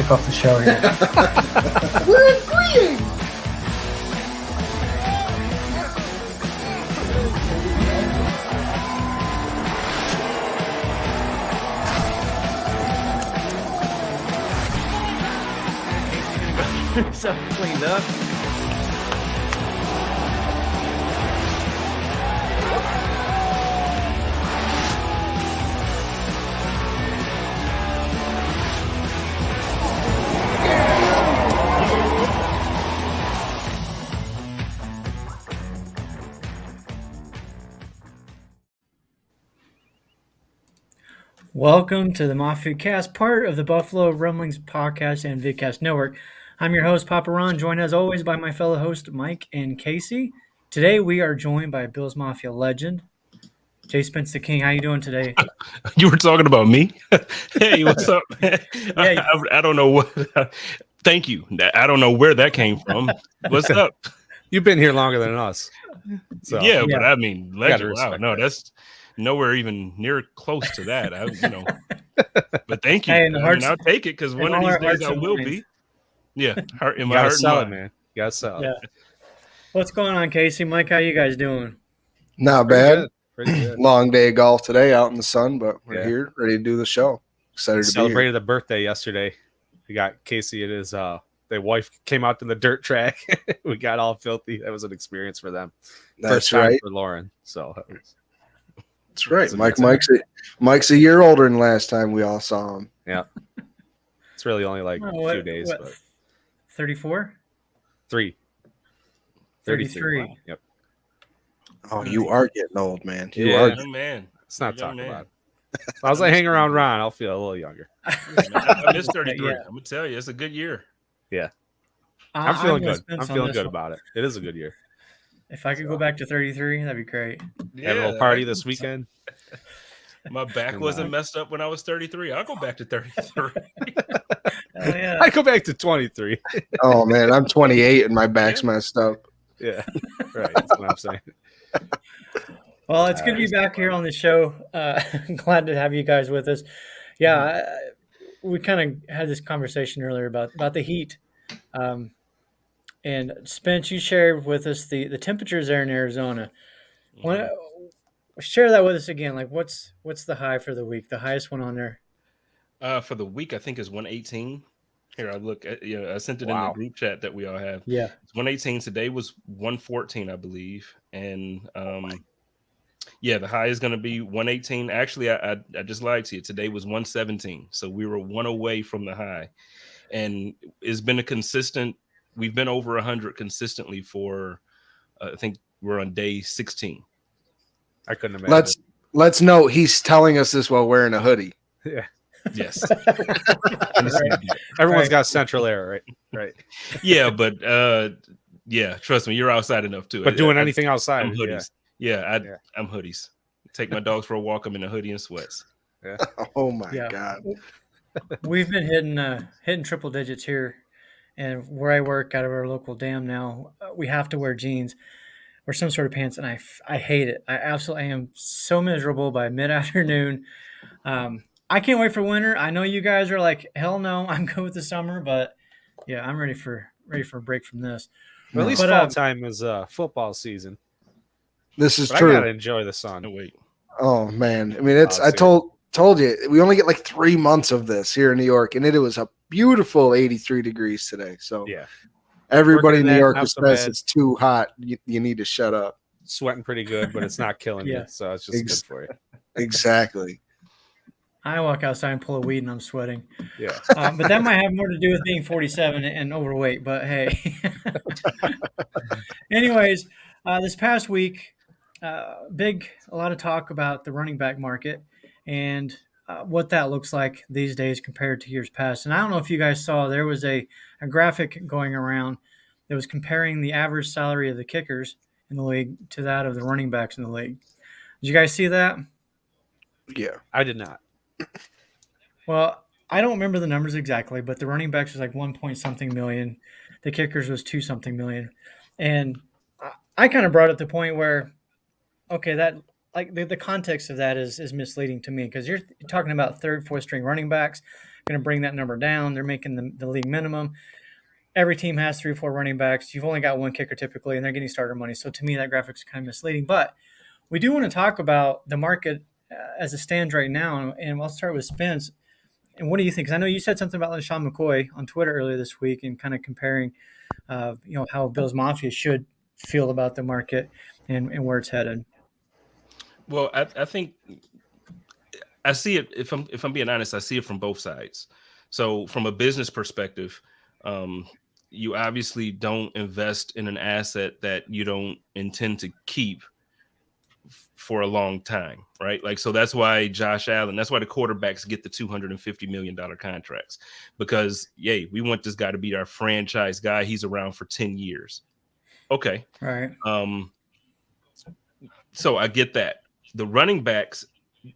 kick off the show here. We're agreeing. So cleaned up. Welcome to the Mafia Cast, part of the Buffalo Rumblings podcast and Vidcast Network. I'm your host, Papa Ron, joined as always by my fellow hosts, Mike and Casey. Today we are joined by Bills Mafia legend, Jay Spence the King. How you doing today? You were talking about me? Hey, what's up, man? Yeah. I don't know what. Thank you. I don't know where that came from. What's up? You've been here longer than us. So. Yeah, but I mean, legend. Wow, no, that. that's nowhere even near close to that. But thank you. Hey, I'll take it because one of these days I will be. Yeah, you gotta sell it, man. You gotta sell it. Yeah. What's going on, Casey? Mike, how you guys doing? Not bad. Pretty good. Long day of golf today out in the sun, but we're here ready to do the show. Excited to be here. Celebrated a birthday yesterday. We got Casey and his their wife came out to the dirt track. We got all filthy. That was an experience for them. That's First time right. for Lauren. So that's right. Mike's a year older than last time we all saw him. Yeah. It's really only like a few days. What, but 34? 33. 33. Wow. Yep. Oh, you are getting old, man. You Yeah. are. Young man. Let's not talk man. about it. As long as I hang around Ron, I'll feel a little younger. I missed 33. Yeah. I'm gonna tell you, it's a good year. Yeah. I'm feeling good. Spence I'm on feeling this good one. about it. It is a good year. If I could go back to 33, that'd be great. Have a little party this weekend. My back wasn't messed up when I was 33. I'll go back to 33. Hell yeah. I go back to 23. Oh man, I'm 28 and my back's messed up. Yeah. Right. That's what I'm saying. Well, it's good to be back here on the show. Glad to have you guys with us. Yeah, we kind of had this conversation earlier about the heat. And Spence, you shared with us the temperatures there in Arizona. Share that with us again. Like, what's the high for the week? The highest one on there? For the week, I think is 118. Here, I look at, I sent it in the group chat that we all have. Yeah. It's 118. Today was 114, I believe. And the high is going to be 118. Actually, I just lied to you. Today was 117. So we were one away from the high. And it's been we've been over 100 consistently for, I think we're on day 16. I couldn't imagine. Let's note he's telling us this while wearing a hoodie. Yeah. Yes. Everyone's got central air, right? Right. Yeah, but trust me, you're outside enough too. But doing anything outside, I'm hoodies. I'm hoodies. Take my dogs for a walk. I'm in a hoodie and sweats. Yeah. Oh my God. We've been hitting triple digits here, and where I work out of our local dam now, we have to wear jeans or some sort of pants, and I hate it. I am so miserable by mid-afternoon. I can't wait for winter. I know you guys are like, hell no, I'm good with the summer, but yeah, I'm ready for a break from this. Well, at least fall time is football season. This is but true. I gotta enjoy the sun. No, wait. Oh man, I mean, I told you we only get like 3 months of this here in New York, and it was a beautiful 83 degrees today. So yeah, everybody in New York not who so says bad. it's too hot, you need to shut up. Sweating pretty good, but it's not killing you, so it's just good for you. Exactly. I walk outside and pull a weed and I'm sweating. Yeah. But that might have more to do with being 47 and overweight. But hey. Anyways, this past week, a lot of talk about the running back market and what that looks like these days compared to years past. And I don't know if you guys saw, there was a graphic going around that was comparing the average salary of the kickers in the league to that of the running backs in the league. Did you guys see that? Yeah. I did not. Well, I don't remember the numbers exactly, but the running backs was like 1 point something million. The kickers was 2 something million. And I kind of brought up the point where, okay, that like the context of that is misleading to me because you're talking about third, fourth string running backs going to bring that number down. They're making the league minimum. Every team has 3 or 4 running backs. You've only got one kicker typically, and they're getting starter money. So to me, that graphic's kind of misleading. But we do want to talk about the market as it stands right now, and I'll start with Spence. And what do you think? Because I know you said something about LaShawn McCoy on Twitter earlier this week, and kind of comparing, how Bills Mafia should feel about the market and where it's headed. Well, I think I see it. If I'm being honest, I see it from both sides. So from a business perspective, you obviously don't invest in an asset that you don't intend to keep for a long time, right? Like, so that's why Josh Allen, that's why the quarterbacks get the $250 million contracts, because yay, we want this guy to be our franchise guy. He's around for 10 years. Okay. Right. So I get that. The running backs,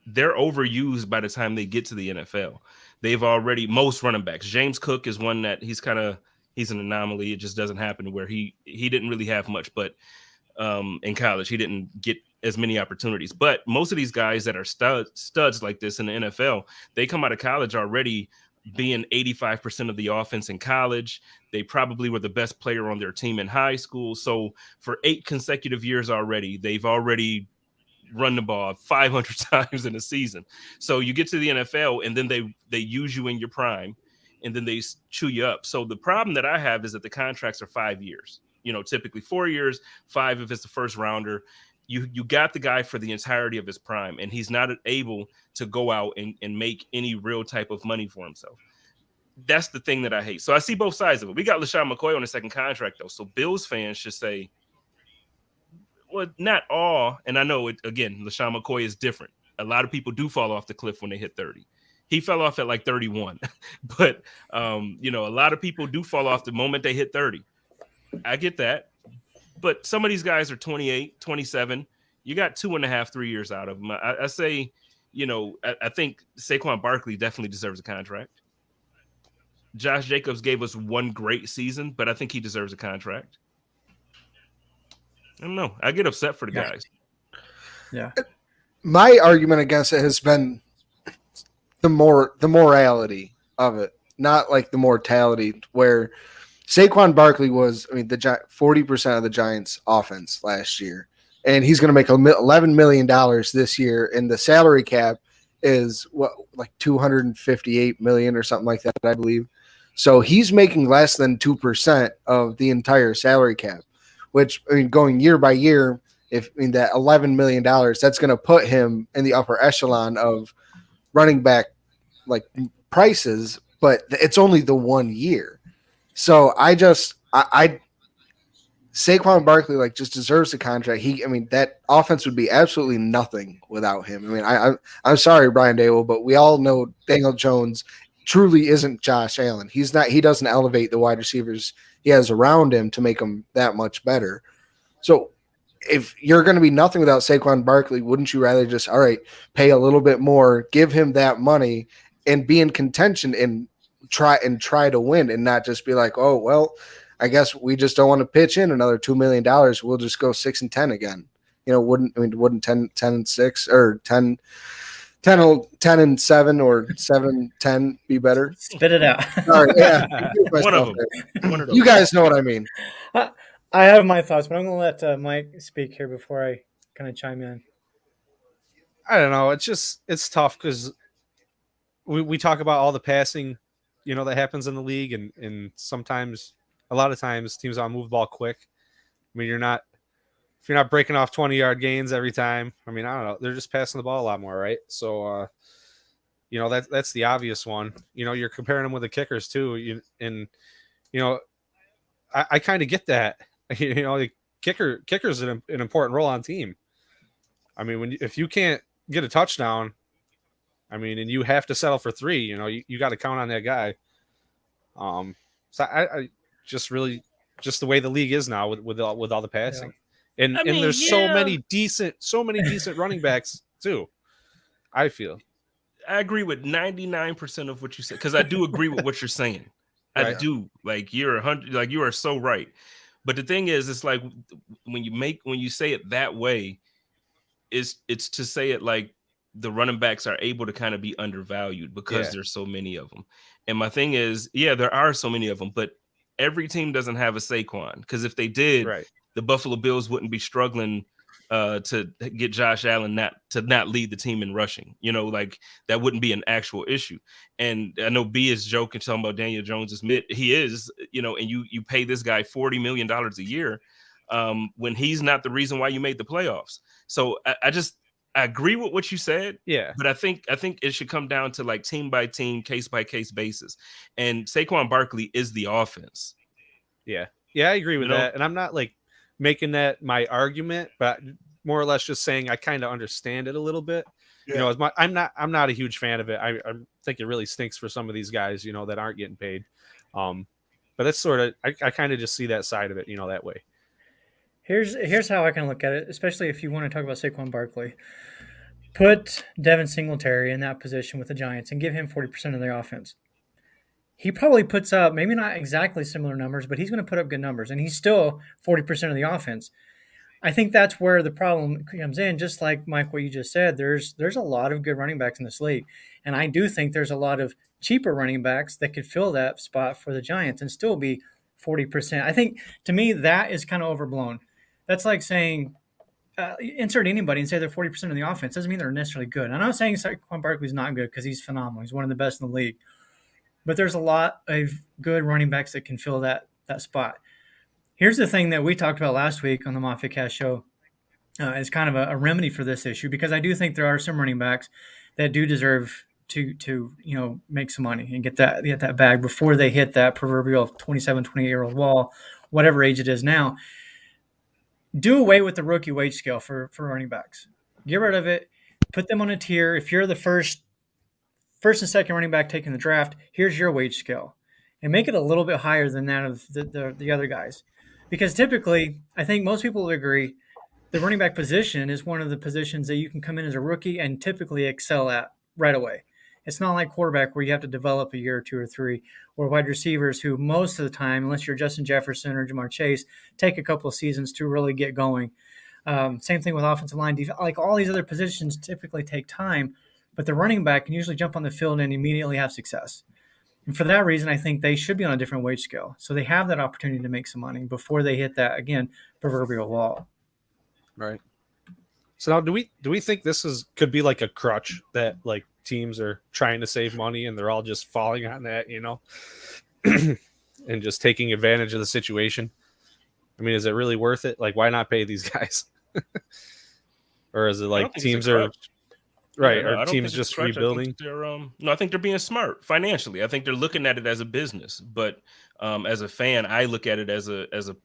they're overused by the time they get to the NFL. They've already, most running backs, James Cook is one that he's an anomaly. It just doesn't happen where he didn't really have much, but in college, he didn't get as many opportunities. But most of these guys that are studs like this in the NFL, they come out of college already being 85% of the offense in college. They probably were the best player on their team in high school. So for 8 consecutive years already, they've already run the ball 500 times in a season. So you get to the NFL and then they use you in your prime and then they chew you up. So the problem that I have is that the contracts are 5 years, typically 4 years, 5 if it's the first rounder. You got the guy for the entirety of his prime, and he's not able to go out and make any real type of money for himself. That's the thing that I hate. So I see both sides of it. We got LaShawn McCoy on the second contract, though. So Bills fans should say, well, not all. And I know, again, LaShawn McCoy is different. A lot of people do fall off the cliff when they hit 30. He fell off at like 31. But, a lot of people do fall off the moment they hit 30. I get that. But some of these guys are 28, 27. You got 2.5, 3 years out of them. I say, I think Saquon Barkley definitely deserves a contract. Josh Jacobs gave us one great season, but I think he deserves a contract. I don't know. I get upset for the guys. Yeah. My argument against it has been the morality of it, not like the mortality, where Saquon Barkley was, the 40% of the Giants' offense last year, and he's going to make $11 million this year, and the salary cap is like $258 million or something like that, I believe. So he's making less than 2% of the entire salary cap, which, going year by year, that $11 million, that's going to put him in the upper echelon of running back like prices, but it's only the 1 year. So I Saquon Barkley just deserves the contract. That offense would be absolutely nothing without him. I'm sorry, Brian Daboll, but we all know Daniel Jones truly isn't Josh Allen. He doesn't elevate the wide receivers he has around him to make them that much better. So if you're going to be nothing without Saquon Barkley, wouldn't you rather just, all right, pay a little bit more, give him that money, and be in contention and try to win, and not just be like, oh, well, I guess we just don't want to pitch in another $2 million. We'll just go 6-10 again. Wouldn't 10-6 or 10-7 or 7-10 be better? Spit it out. Sorry, yeah. One of them. You guys know what I mean. I have my thoughts, but I'm going to let Mike speak here before I kind of chime in. I don't know. It's tough because we talk about all the passing, that happens in the league, and sometimes, a lot of times, teams want to move the ball quick. If you're not breaking off 20-yard gains every time, I don't know. They're just passing the ball a lot more, right? So, that's the obvious one. You're comparing them with the kickers too, I kind of get that. The kicker's an important role on team. If you can't get a touchdown, and you have to settle for 3, you got to count on that guy. So I just really, just the way the league is now with all the passing, and there's so many decent running backs too. I feel. I agree with 99% of what you said, because I do agree with what you're saying. Right. I do. You're 100. You are so right. But the thing is, it's like when you say it that way, it's to say it like the running backs are able to kind of be undervalued because Yeah. there's so many of them. And my thing is, yeah, there are so many of them, but every team doesn't have a Saquon, because if they did, Right. the Buffalo Bills wouldn't be struggling to get Josh Allen not lead the team in rushing. Like that wouldn't be an actual issue. And I know B is joking talking about Daniel Jones is mid. He is, and you pay this guy $40 million a year when he's not the reason why you made the playoffs. So I agree with what you said, Yeah. but I think it should come down to like team by team, case by case basis. And Saquon Barkley is the offense. Yeah. Yeah, I agree with that. And I'm not like making that my argument, but more or less just saying I kind of understand it a little bit. Yeah. I'm not a huge fan of it. I think it really stinks for some of these guys, that aren't getting paid. But that's sort of I kind of just see that side of it, that way. Here's how I can look at it, especially if you want to talk about Saquon Barkley. Put Devin Singletary in that position with the Giants and give him 40% of their offense. He probably puts up maybe not exactly similar numbers, but he's going to put up good numbers, and he's still 40% of the offense. I think that's where the problem comes in. Just like Mike, what you just said, there's a lot of good running backs in this league, and I do think there's a lot of cheaper running backs that could fill that spot for the Giants and still be 40%. I think to me that is kind of overblown. That's like saying insert anybody and say they're 40% of the offense. Doesn't mean they're necessarily good. I'm not saying Saquon Barkley's not good because he's phenomenal. He's one of the best in the league. But there's a lot of good running backs that can fill that spot. Here's the thing that we talked about last week on the Mafia Cast show as kind of a remedy for this issue, because I do think there are some running backs that do deserve to make some money and get that bag before they hit that proverbial 27, 28-year-old wall, whatever age it is now. Do away with the rookie wage scale for running backs. Get rid of it. Put them on a tier. If you're the first and second running back taking the draft, here's your wage scale, and make it a little bit higher than that of the other guys, because typically, I think most people would agree, the running back position is one of the positions that you can come in as a rookie and typically excel at right away. It's not like quarterback where you have to develop a year or two or three, or wide receivers who most of the time, unless you're Justin Jefferson or Jamar Chase, take a couple of seasons to really get going. Same thing with offensive line, like all these other positions typically take time, but the running back can usually jump on the field and immediately have success. And for that reason, I think they should be on a different wage scale. So they have that opportunity to make some money before they hit that, again, proverbial wall. Right. So now do we think this could be like a crutch that like teams are trying to save money and they're all just falling on that, and just taking advantage of the situation? I mean, is it really worth it? Like, why not pay these guys? Or is it like teams are right? No, Are teams just rebuilding? I think they're being smart financially. I think they're looking at it as a business, but as a fan, I look at it as a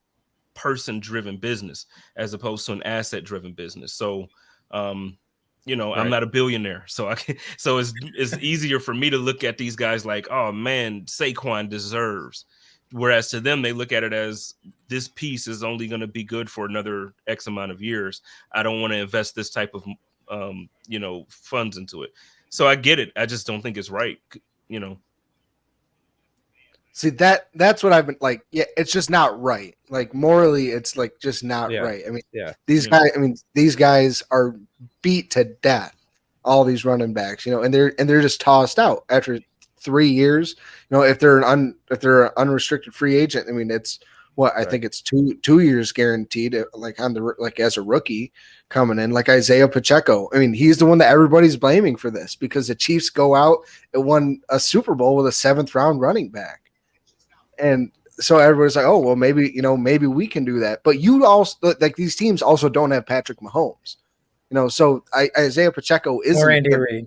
person-driven business as opposed to an asset-driven business. So, I'm not a billionaire, so it's easier for me to look at these guys like, oh man, Saquon deserves. Whereas to them, they look at it as this piece is only going to be good for another X amount of years. I don't want to invest this type of funds into it. So I get it. I just don't think it's right. See, that's what I've been like. Yeah, it's just not right. Like morally, it's like just not right. I mean, these guys are beat to death. All these running backs, and they're just tossed out after 3 years. If they're an unrestricted free agent, I mean, it's what I think it's 2 years guaranteed. Like as a rookie coming in, like Isaiah Pacheco. I mean, he's the one that everybody's blaming for this because the Chiefs go out and won a Super Bowl with a 7th round running back. And so everybody's like, oh, well, maybe we can do that. But you also like these teams also don't have Patrick Mahomes, so Isaiah Pacheco isn't or Andy Reid.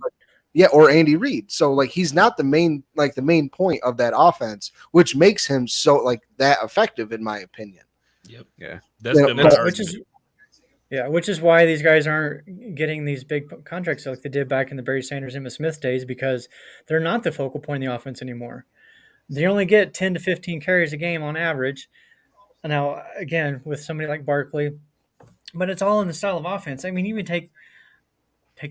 Yeah, or Andy Reid. So like he's not the main point of that offense, which makes him so like that effective in my opinion. Yep. Yeah. That's been my argument. Which is why these guys aren't getting these big contracts like they did back in the Barry Sanders, Emmitt Smith days, because they're not the focal point of the offense anymore. They only get 10 to 15 carries a game on average. Now, again, with somebody like Barkley, but it's all in the style of offense. I mean, even take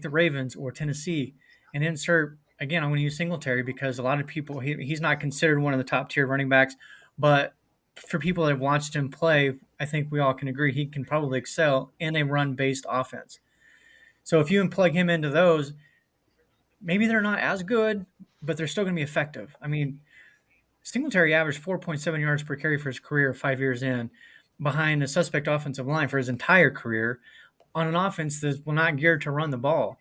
the Ravens or Tennessee and insert, again, I'm going to use Singletary because a lot of people, he's not considered one of the top tier running backs, but for people that have watched him play, I think we all can agree he can probably excel in a run-based offense. So if you plug him into those, maybe they're not as good, but they're still going to be effective. I mean, Singletary averaged 4.7 yards per carry for his career 5 years in, behind a suspect offensive line for his entire career on an offense that was not geared to run the ball.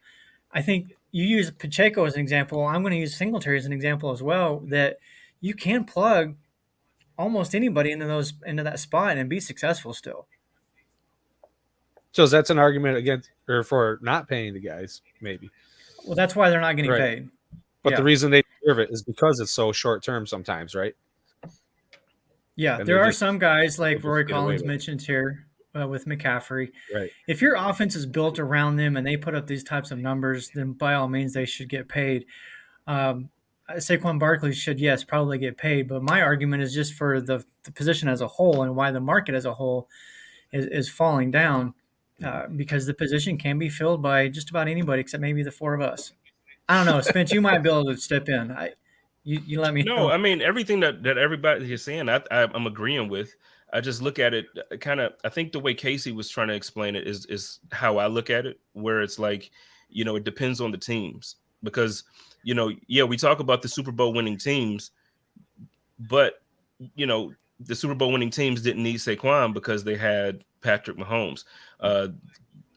I think you use Pacheco as an example. I'm going to use Singletary as an example as well. That you can plug almost anybody into that spot and be successful still. So that's an argument against or for not paying the guys, maybe. Well, that's why they're not getting Right. paid. But the Yeah. reason they deserve it is because it's so short term sometimes, right? Yeah, And there they are just some guys like able Roy to get away Collins with it. mentioned here with McCaffrey. Right. If your offense is built around them and they put up these types of numbers, then by all means they should get paid. Saquon Barkley should, yes, probably get paid. But my argument is just for the position as a whole and why the market as a whole is falling down because the position can be filled by just about anybody except maybe the four of us. I don't know. Spence, you might be able to step in. You let me No, know. I mean everything that everybody is saying, I'm agreeing with. I just look at it kind of. I think the way Casey was trying to explain it is how I look at it, where it's like, it depends on the teams because yeah, we talk about the Super Bowl winning teams, but the Super Bowl winning teams didn't need Saquon because they had Patrick Mahomes.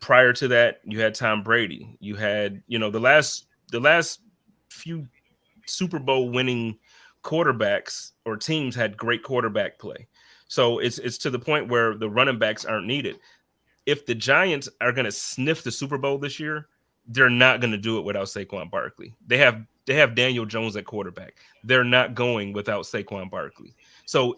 Prior to that, you had Tom Brady. You had the last few Super Bowl winning quarterbacks or teams had great quarterback play. So it's to the point where the running backs aren't needed. If the Giants are going to sniff the Super Bowl this year, they're not going to do it without Saquon Barkley. They have Daniel Jones at quarterback. They're not going without Saquon Barkley. So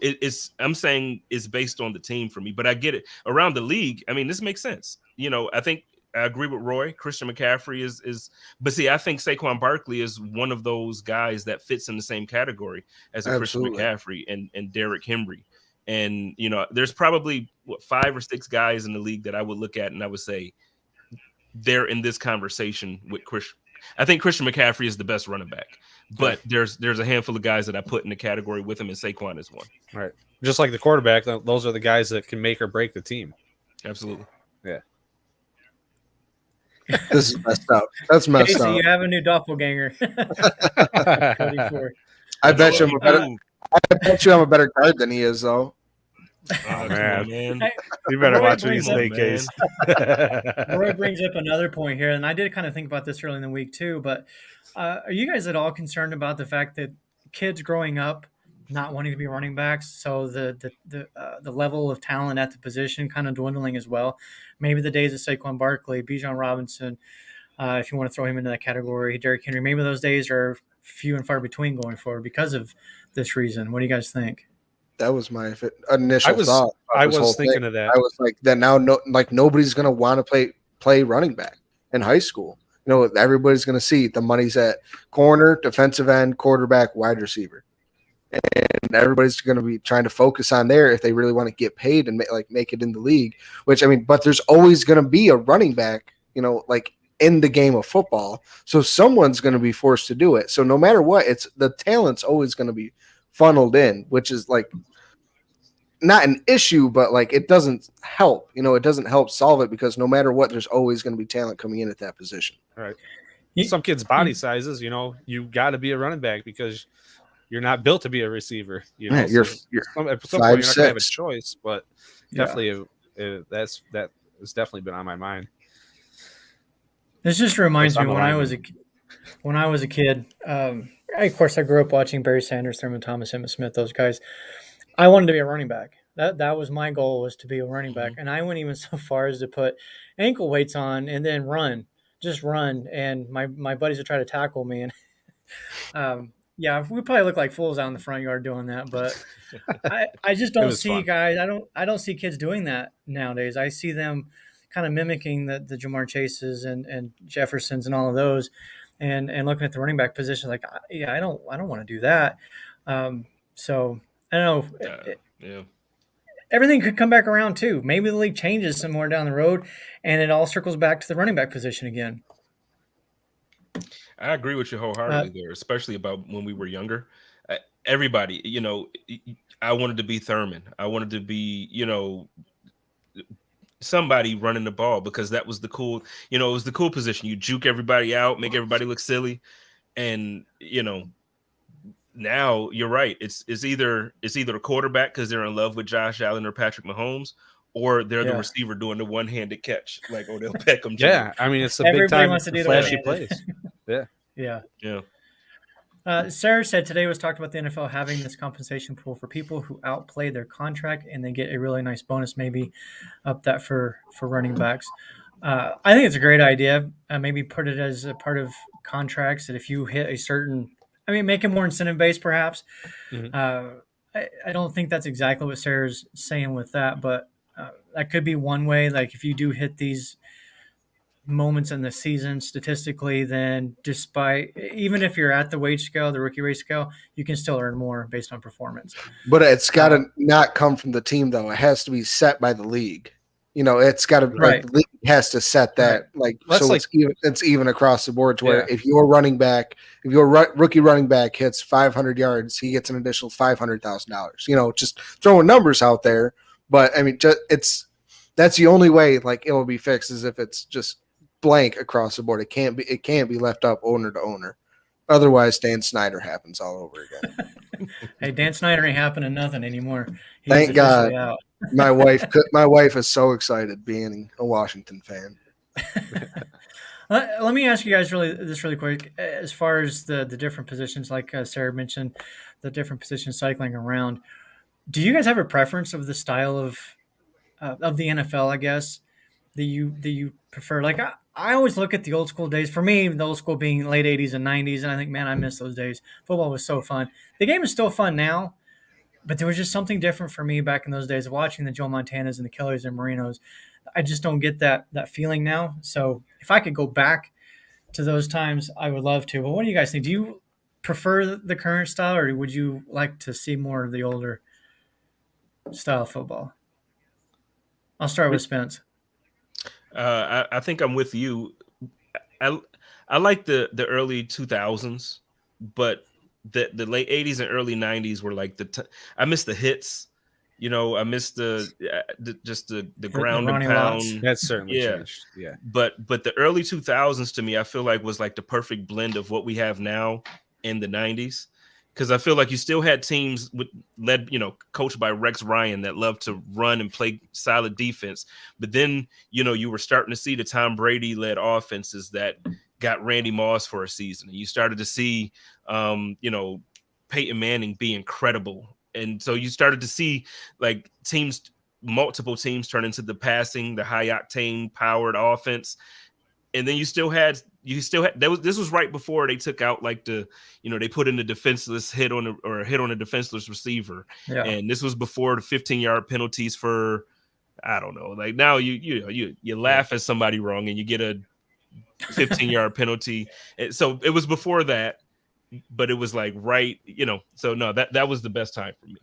I'm saying it's based on the team for me, but I get it around the league. I mean, this makes sense. I think I agree with Roy. Christian McCaffrey but see, I think Saquon Barkley is one of those guys that fits in the same category as a Christian Absolutely. McCaffrey and Derrick Henry. And there's probably 5 or 6 guys in the league that I would look at and I would say they're in this conversation with Chris. I think Christian McCaffrey is the best running back, but there's a handful of guys that I put in the category with him, and Saquon is one. Right. Just like the quarterback, those are the guys that can make or break the team. Absolutely. Yeah. This is messed up. That's messed Casey, up. you have a new doppelganger. Cody Ford. I bet you I'm a better guard than he is, though. Oh, come on, man. You better Roy watch what you brings up- say, Case. Roy brings up another point here, and I did kind of think about this early in the week too. But are you guys at all concerned about the fact that kids growing up not wanting to be running backs, so the level of talent at the position kind of dwindling as well? Maybe the days of Saquon Barkley, Bijan Robinson, if you want to throw him into that category, Derrick Henry, maybe those days are few and far between going forward because of this reason. What do you guys think? That was my initial thought. I was thinking of that. I was like, then now, nobody's gonna want to play running back in high school. Everybody's gonna see the money's at corner, defensive end, quarterback, wide receiver, and everybody's gonna be trying to focus on there if they really want to get paid and make it in the league. Which but there's always gonna be a running back, in the game of football. So someone's gonna be forced to do it. So no matter what, it's the talent's always gonna be funneled in, which is not an issue, but it doesn't help. It doesn't help solve it because no matter what, there's always going to be talent coming in at that position. Right. Some kids' body sizes, you got to be a running back because you're not built to be a receiver. Yeah, you're at some point you're not going to have a 5'6". choice, but definitely that has definitely been on my mind. This just reminds me when I was a kid. Of course, I grew up watching Barry Sanders, Thurman Thomas, Emmitt Smith, those guys. I wanted to be a running back. That was my goal, was to be a running back. And I went even so far as to put ankle weights on and then just run. And my buddies would try to tackle me. And yeah, we probably look like fools out in the front yard doing that. But I just don't see fun. guys. I don't see kids doing that nowadays. I see them kind of mimicking the Jamar Chases and Jeffersons and all of those, and looking at the running back position like, I don't want to do that. So I don't know. Yeah. Everything could come back around too. Maybe the league changes somewhere down the road, and it all circles back to the running back position again. I agree with you wholeheartedly there, especially about when we were younger. Everybody, I wanted to be Thurman. I wanted to be, somebody running the ball, because that was the cool, it was the cool position. You juke everybody out, make everybody look silly. And, now you're right. It's either a quarterback because they're in love with Josh Allen or Patrick Mahomes, or they're the Yeah. receiver doing the one-handed catch like Odell Beckham Jr. Yeah, I mean, it's the big Everybody time, wants to the do the flashy one-handed. plays. Yeah. Yeah. Yeah. Sarah said today was talked about the NFL having this compensation pool for people who outplay their contract and they get a really nice bonus, maybe up that for running backs. I think it's a great idea. Maybe put it as a part of contracts that if you hit a certain, make it more incentive based, perhaps. Mhm. I don't think that's exactly what Sarah's saying with that, but that could be one way. Like if you do hit these moments in the season statistically, then despite even if you're at the wage scale, the rookie wage scale, you can still earn more based on performance. But it's got to not come from the team, though. It has to be set by the league. It's got to Right. the league has to set that it's even across the board to where if your rookie running back hits 500 yards, he gets an additional $500,000. Just throwing numbers out there, but that's the only way it'll be fixed is if it's just blank across the board. It can't be left up owner to owner. Otherwise, Dan Snyder happens all over again. Hey, Dan Snyder ain't happening nothing anymore. He's Thank God. out. My wife is so excited being a Washington fan. Let me ask you guys really quick. As far as the different positions, like Sarah mentioned, the different positions cycling around. Do you guys have a preference of the style of the NFL? I guess that you prefer. Like I always look at the old school days. For me, the old school being late '80s and '90s, and I think, man, I miss those days. Football was so fun. The game is still fun now, but there was just something different for me back in those days of watching the Joe Montanas and the Killers and Marinos. I just don't get that feeling now. So if I could go back to those times, I would love to. But what do you guys think? Do you prefer the current style, or would you like to see more of the older style of football? I'll start with Spence. I think I'm with you. I like the early 2000s, but the late 80s and early 90s were like I miss the hits. I miss just the ground and pound. Lots. That's certainly changed. Yeah. But the early 2000s to me, I feel like was like the perfect blend of what we have now in the 90s. Because I feel like you still had teams coached by Rex Ryan that loved to run and play solid defense. But then, you were starting to see the Tom Brady led offenses that got Randy Moss for a season. And you started to see, Peyton Manning be incredible. And so you started to see multiple teams turn into the high octane powered offense. And then this was right before they took out they put in the defenseless hit on a defenseless receiver. Yeah. And this was before the 15-yard penalties for, I don't know, like now you laugh at somebody wrong and you get a 15-yard penalty. And so it was before that, but it was so no, that was the best time for me.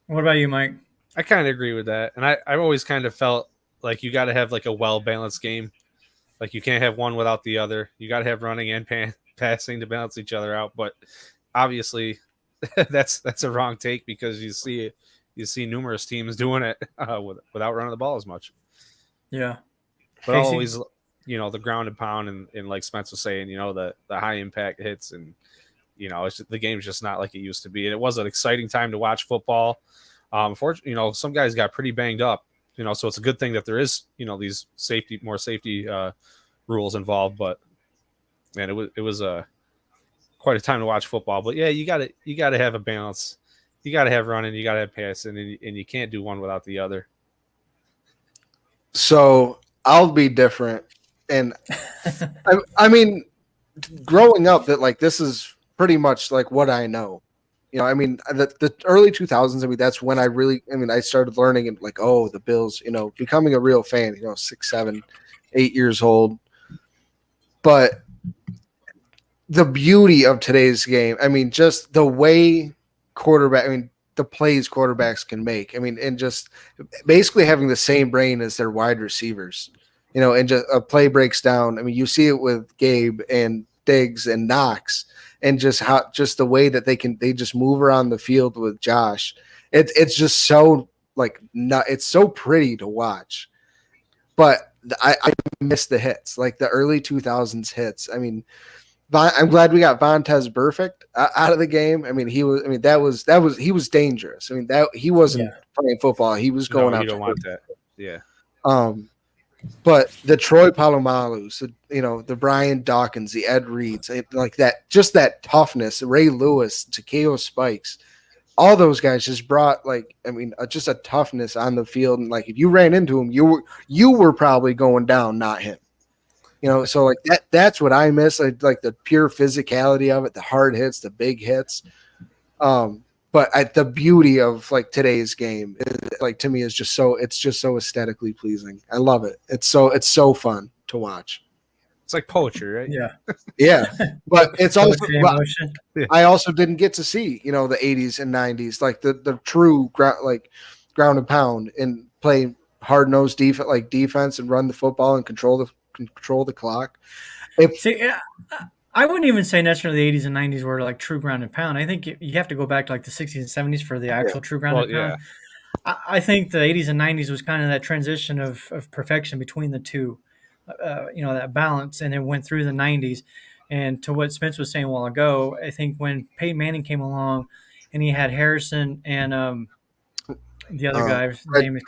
What about you, Mike? I kind of agree with that. And I've always kind of felt like you got to have a well-balanced game. Like you can't have one without the other. You got to have running and passing to balance each other out. But obviously, that's a wrong take because you see numerous teams doing it without running the ball as much. Yeah, but always the ground and pound and like Spence was saying, the high impact hits and the game's just not like it used to be. And it was an exciting time to watch football. Unfortunately, some guys got pretty banged up. So it's a good thing that there is, these more safety rules involved. But man, it was quite a time to watch football. But yeah, you got to have a balance. You got to have running, you got to have passing, and you can't do one without the other. So I'll be different, and I mean, growing up, that this is pretty much what I know. The early 2000s, that's when I started learning and the Bills, becoming a real fan, 6, 7, 8 years old. But the beauty of today's game, just the way the plays quarterbacks can make, and just basically having the same brain as their wide receivers, and just a play breaks down. You see it with Gabe and Diggs and Knox. And just the way that they just move around the field with Josh, it's just so like not. It's so pretty to watch, but I miss the hits, like the early 2000s hits. I mean, I'm glad we got Vontez Perfect out of the game. I mean, he was. I mean, that was he was dangerous. I mean, that he wasn't playing football. He was going No, out. you don't want that. Yeah. But the Troy Palomalus, the Brian Dawkins, the Ed Reeds, like that, just that toughness. Ray Lewis, Takeo Spikes, all those guys just brought just a toughness on the field. And like if you ran into him, you were probably going down, not him. So like that's what I miss. Like the pure physicality of it, the hard hits, the big hits. But the beauty of like today's game, like to me, is just so aesthetically pleasing. I love it. It's so fun to watch. It's like poetry, right? Yeah. Yeah, but it's also emotion. I also didn't get to see the 80s and 90s, like the true ground and pound and play hard nosed defense and run the football and control the clock. See, I wouldn't even say necessarily the 80s and 90s were like true ground and pound. I think you have to go back to like the 60s and 70s for the actual true ground and pound. I think the 80s and 90s was kind of that transition of perfection between the two, that balance, and it went through the 90s. And to what Spence was saying a while ago, I think when Peyton Manning came along and he had Harrison and the other guy's name is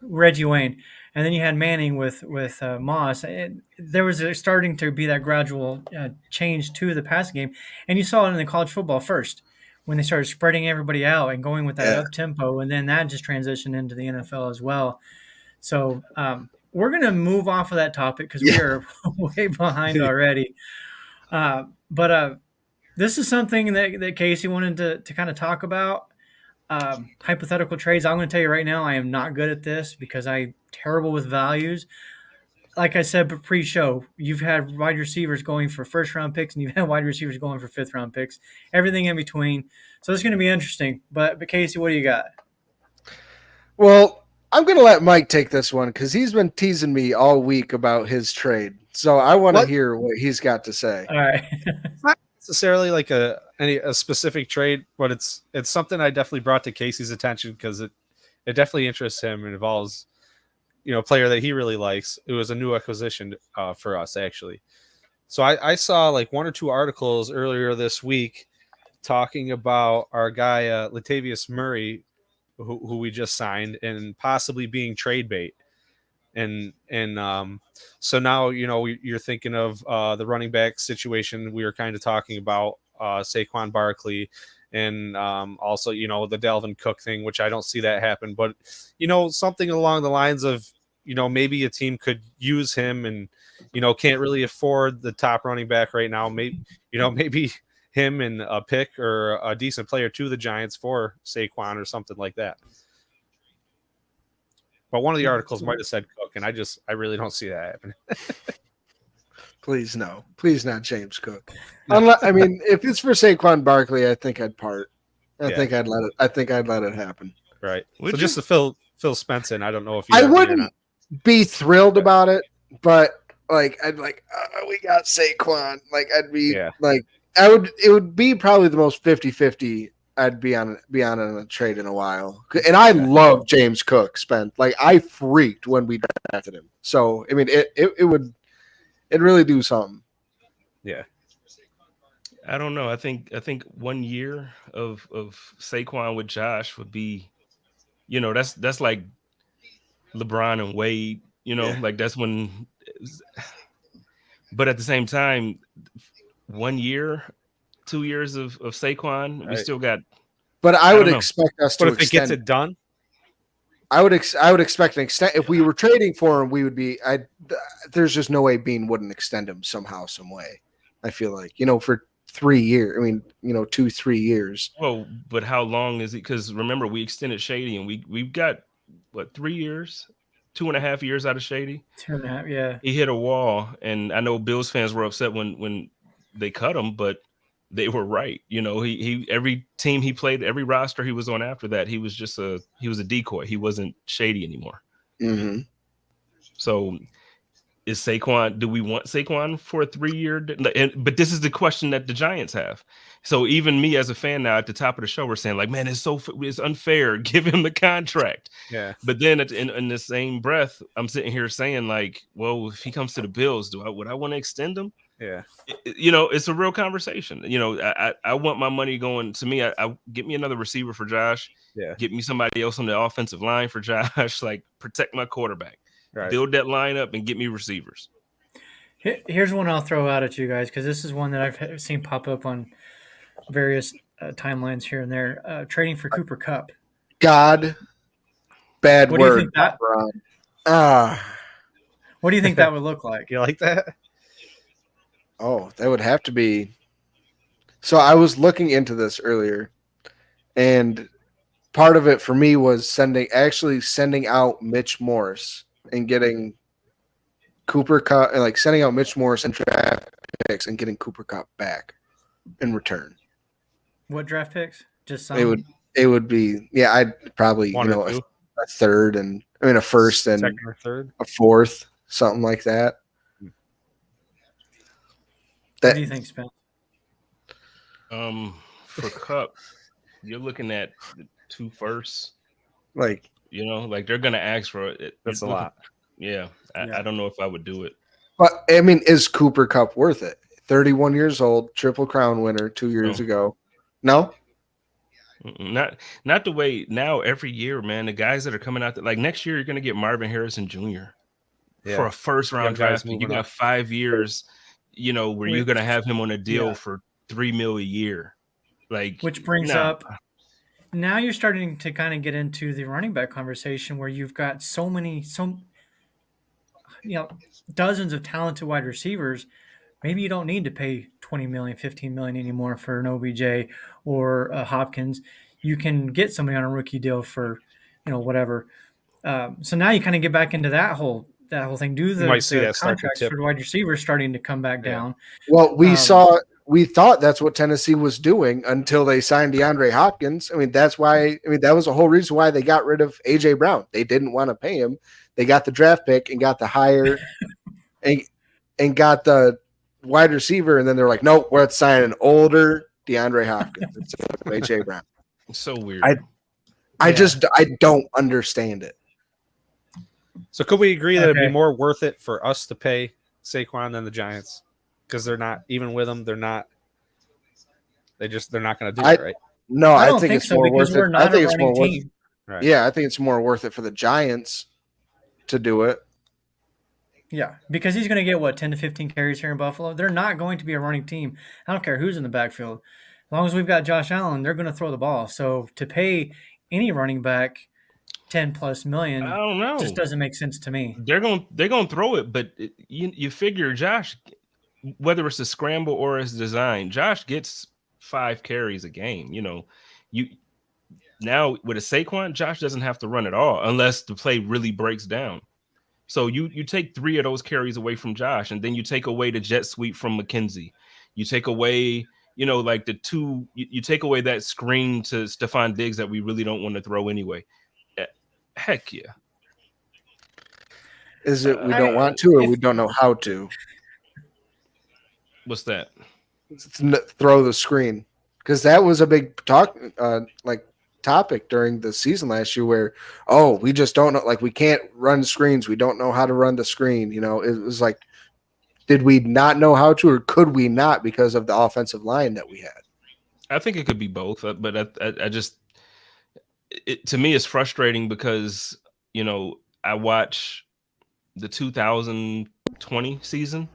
Reggie Wayne. And then you had Manning with Moss. And there was starting to be that gradual change to the passing game, and you saw it in the college football first when they started spreading everybody out and going with that up tempo, and then that just transitioned into the NFL as well. So we're going to move off of that topic because we are way behind already. But this is something that Casey wanted to kind of talk about. Hypothetical trades. I'm going to tell you right now, I am not good at this because I'm terrible with values. Like I said pre-show, you've had wide receivers going for first-round picks, and you've had wide receivers going for fifth-round picks. Everything in between. So it's going to be interesting. But Casey, what do you got? Well, I'm going to let Mike take this one because he's been teasing me all week about his trade. So I want to hear what he's got to say. All right. It's not necessarily like a specific trade, but it's something I definitely brought to Casey's attention because it definitely interests him and involves a player that he really likes. It was a new acquisition for us, actually. So I saw like one or two articles earlier this week talking about our guy Latavius Murray, who we just signed, and possibly being trade bait. And so now you're thinking of the running back situation we were kind of talking about, Saquon Barkley, and also the Dalvin Cook thing, which I don't see that happen, but something along the lines of maybe a team could use him and can't really afford the top running back right now. Maybe him and a pick or a decent player to the Giants for Saquon or something like that. But one of the articles might have said Cook, and I really don't see that happening. Please not James Cook. Unless, I mean, if it's for Saquon Barkley, I think I'd part. I think I'd let it happen. Right. So just to Phil Spence in, I don't know if I wouldn't be thrilled about it, but like I'd like we got Saquon. Like I'd be like it would be probably the most 50-50 I'd be on a trade in a while. And I love James Cook. I freaked when we drafted him. So I mean it would really do something. Yeah. I don't know. I think 1 year of Saquon with Josh would be, that's like LeBron and Wade, like that's when. But at the same time, 1 year, 2 years of Saquon, we still got. But I would expect us to. But if it gets it done, I would expect an extent. If we were trading for him, we would be. There's just no way Bean wouldn't extend him somehow, some way. I feel like for 3 years. I mean, 2-3 years. Well, but how long is it? Because remember, we extended Shady, and we've got 3 years, 2.5 years out of Shady. 2.5, yeah. He hit a wall, and I know Bills fans were upset when they cut him, but they were right. He every team he played, every roster he was on after that, he was a decoy. He wasn't Shady anymore. Mm-hmm. So is Saquon? Do we want Saquon for a 3-year? But this is the question that the Giants have. So even me as a fan now at the top of the show, we're saying like, man, it's unfair. Give him the contract. Yeah. But then in the same breath, I'm sitting here saying like, well, if he comes to the Bills, would I want to extend him? Yeah. It's a real conversation. I want my money going to me. I get me another receiver for Josh. Yeah. Get me somebody else on the offensive line for Josh. Like protect my quarterback. Right. Build that lineup and get me receivers. Here's one I'll throw out at you guys because this is one that I've seen pop up on various timelines here and there. Trading for Cooper Cup. God, bad What do you word. think that? What do you think that would look like? You like that? Oh, that would have to be. So I was looking into this earlier, and part of it for me was sending out Mitch Morse and getting Cooper Cup, and like sending out Mitch Morse and draft picks and getting Cooper Cup back in return. What draft picks? Just some. It would be, yeah. I'd probably One or two? a third, and I mean a first and Second or third? a fourth, something like that. What do you think, Spence? For Cup, you're looking at 2 firsts. Like they're gonna ask for it. That's a lot. Yeah, I don't know if I would do it. But I mean, is Cooper Cup worth it? 31 years old, Triple Crown winner 2 years ago. No, not the way now. Every year, man, the guys that are coming out, like next year, you're gonna get Marvin Harrison Jr. for a first round draft. You got 5 years. Where you're gonna have him on a deal for $3 million a year. Like, which brings up. Now you're starting to kind of get into the running back conversation where you've got dozens of talented wide receivers. Maybe you don't need to pay 20 million, 15 million anymore for an OBJ or a Hopkins. You can get somebody on a rookie deal for, whatever. So now you kind of get back into that whole thing. Do the contracts for the wide receivers starting to come back down? Well, we thought that's what Tennessee was doing until they signed DeAndre Hopkins. I mean, that was the whole reason why they got rid of AJ Brown. They didn't want to pay him. They got the draft pick and got the hire and got the wide receiver. And then they're like, nope, we're signing an older DeAndre Hopkins instead of AJ Brown. It's so weird. I don't understand it. So could we agree that it'd be more worth it for us to pay Saquon than the Giants? Because they're not, even with them, they're not going to do it, right? No, I think it's so, more worth it. I think it's more worth team. Right. Yeah, I think it's more worth it for the Giants to do it. Yeah, because he's going to get 10 to 15 carries here in Buffalo. They're not going to be a running team. I don't care who's in the backfield. As long as we've got Josh Allen, they're going to throw the ball. So to pay any running back 10 plus million, I don't know, just doesn't make sense to me. They're going to throw it, but you figure Josh, whether it's a scramble or it's design, Josh gets 5 carries a game. Now with a Saquon, Josh doesn't have to run at all unless the play really breaks down. So you take 3 of those carries away from Josh, and then you take away the jet sweep from McKenzie. You take away, like the 2. You take away that screen to Stephon Diggs that we really don't want to throw anyway. Heck yeah. Is it we don't want to, or we don't know how to? What's that? Throw the screen, because that was a big topic during the season last year where, we just don't know, like we can't run screens. We don't know how to run the screen. It was like, did we not know how to, or could we not because of the offensive line that we had? I think it could be both, but I just, to me, it's frustrating because, I watch the 2020 season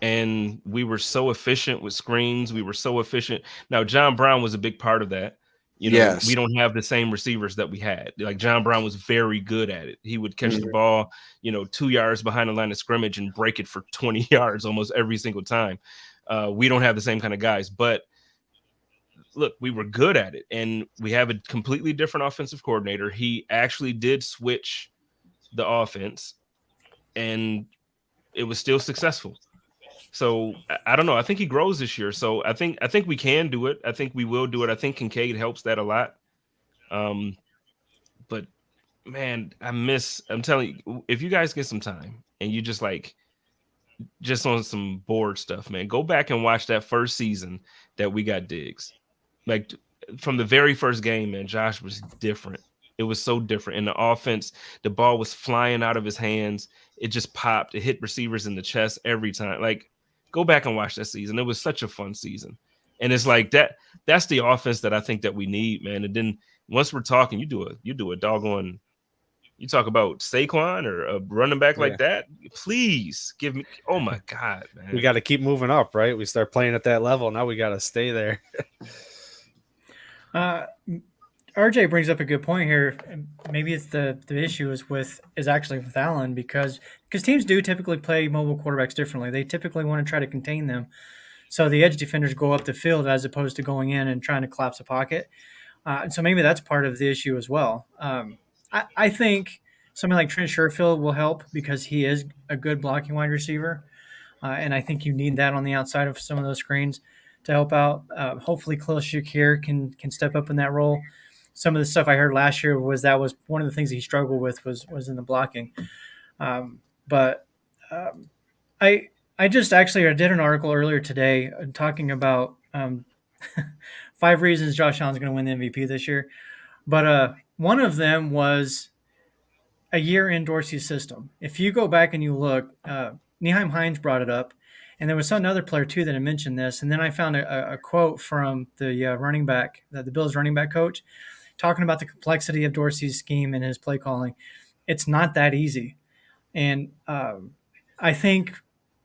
and we were so efficient with screens. We were so efficient. Now, John Brown was a big part of that. Yes. We don't have the same receivers that we had. Like John Brown was very good at it. He would catch the ball, 2 yards behind the line of scrimmage and break it for 20 yards almost every single time. We don't have the same kind of guys, but look, we were good at it, and we have a completely different offensive coordinator. He actually did switch the offense, and it was still successful. So I don't know. I think he grows this year. So I think we can do it. I think we will do it. I think Kincaid helps that a lot. But man, I'm telling you, if you guys get some time and you just like just on some board stuff, man. Go back and watch that first season that we got Diggs. Like from the very first game, man, Josh was different. It was so different. In the offense, the ball was flying out of his hands. It just popped. It hit receivers in the chest every time. Like, go back and watch that season. It was such a fun season. And it's like that. That's the offense that I think that we need, man. And then once we're talking, you do a doggone. You talk about Saquon or a running back like that. Please give me. Oh my God, man. We got to keep moving up, right? We start playing at that level. Now we got to stay there. RJ brings up a good point here. Maybe it's the issue is actually with Allen because teams do typically play mobile quarterbacks differently. They typically want to try to contain them, so the edge defenders go up the field as opposed to going in and trying to collapse a pocket. So maybe that's part of the issue as well. I think something like Trent Sherfield will help because he is a good blocking wide receiver, and I think you need that on the outside of some of those screens to help out. Hopefully, Khalil Shakir can step up in that role. Some of the stuff I heard last year was one of the things he struggled with was in the blocking. But I just actually I did an article earlier today talking about 5 reasons Josh Allen's going to win the MVP this year. But one of them was a year in Dorsey's system. If you go back and you look, Nyheim Hines brought it up, and there was another player too that had mentioned this. And then I found a quote from the running back, the Bills running back coach, talking about the complexity of Dorsey's scheme and his play calling. It's not that easy. And I think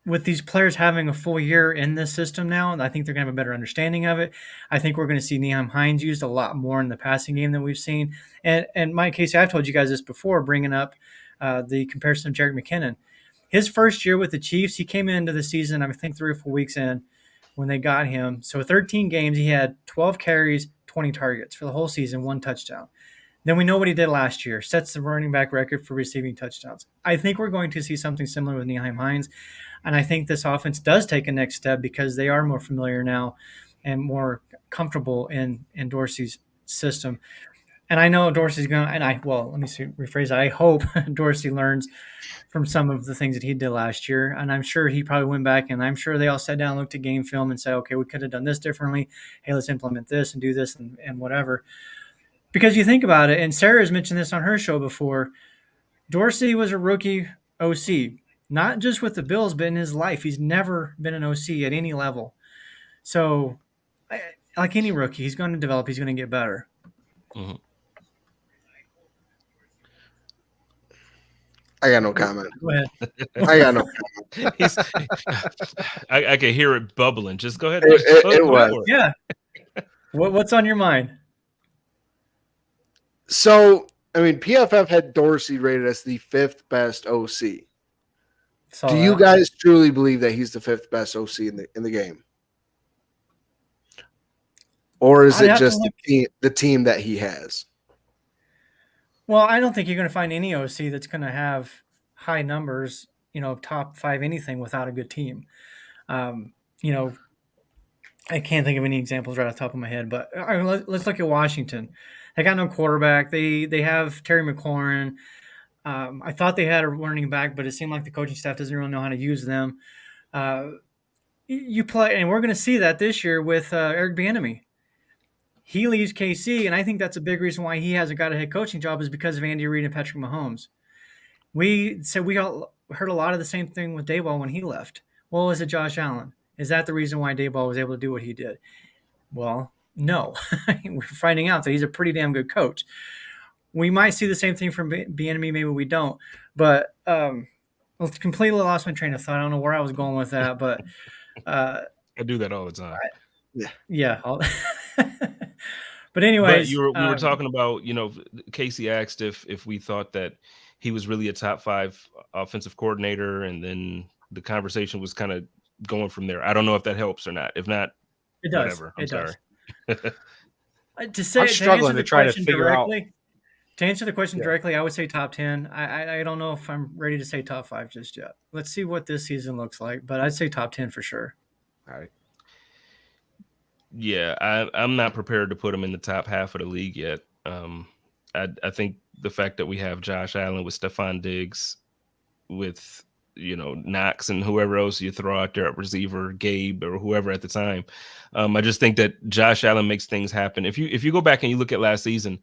with these players having a full year in this system now, I think they're going to have a better understanding of it. I think we're going to see Nyheim Hines used a lot more in the passing game than we've seen. And Mike Casey, I've told you guys this before, bringing up the comparison of Jerick McKinnon. His first year with the Chiefs, he came into the season, I think 3 or 4 weeks in when they got him. So 13 games, he had 12 carries, 20 targets for the whole season, 1 touchdown. Then we know what he did last year, sets the running back record for receiving touchdowns. I think we're going to see something similar with Nyheim Hines. And I think this offense does take a next step because they are more familiar now and more comfortable in Dorsey's system. And I know Dorsey's going to, let me rephrase that. I hope Dorsey learns from some of the things that he did last year. And I'm sure he probably went back and I'm sure they all sat down and looked at game film and said, okay, we could have done this differently. Hey, let's implement this and do this and whatever. Because you think about it, and Sarah's mentioned this on her show before, Dorsey was a rookie OC, not just with the Bills, but in his life. He's never been an OC at any level. So, like any rookie, he's going to develop. He's going to get better. Mm-hmm. I got no comment. Go ahead. I got no comment. I can hear it bubbling. Just go ahead. It was. Yeah. What's on your mind? So, I mean, PFF had Dorsey rated as the 5th best OC. Do you guys truly believe that he's the 5th best OC in the game? Or is it just the team that he has? Well, I don't think you're going to find any OC that's going to have high numbers, top 5 anything without a good team. I can't think of any examples right off the top of my head, but let's look at Washington. They got no quarterback. They have Terry McLaurin. I thought they had a running back, but it seemed like the coaching staff doesn't really know how to use them. You play, and we're going to see that this year with Eric Bieniemy. He leaves KC, and I think that's a big reason why he hasn't got a head coaching job is because of Andy Reid and Patrick Mahomes. We all heard a lot of the same thing with Daboll when he left. Well, is it Josh Allen? Is that the reason why Daboll was able to do what he did? Well, no. We're finding out that he's a pretty damn good coach. We might see the same thing from Bieniemy, maybe we don't. But I completely lost my train of thought. I don't know where I was going with that, but I do that all the time. Yeah. But anyways, we were talking about, Casey asked if we thought that he was really a top 5 offensive coordinator, and then the conversation was kind of going from there. I don't know if that helps or not. If not, it does. Whatever. I'm sorry. I'm struggling to try to figure out. To answer the question directly, I would say top 10. I don't know if I'm ready to say top 5 just yet. Let's see what this season looks like, but I'd say top 10 for sure. All right. Yeah, I'm not prepared to put him in the top half of the league yet. I think the fact that we have Josh Allen with Stephon Diggs, with Knox and whoever else you throw out there at receiver, Gabe or whoever at the time. I just think that Josh Allen makes things happen. If you go back and you look at last season,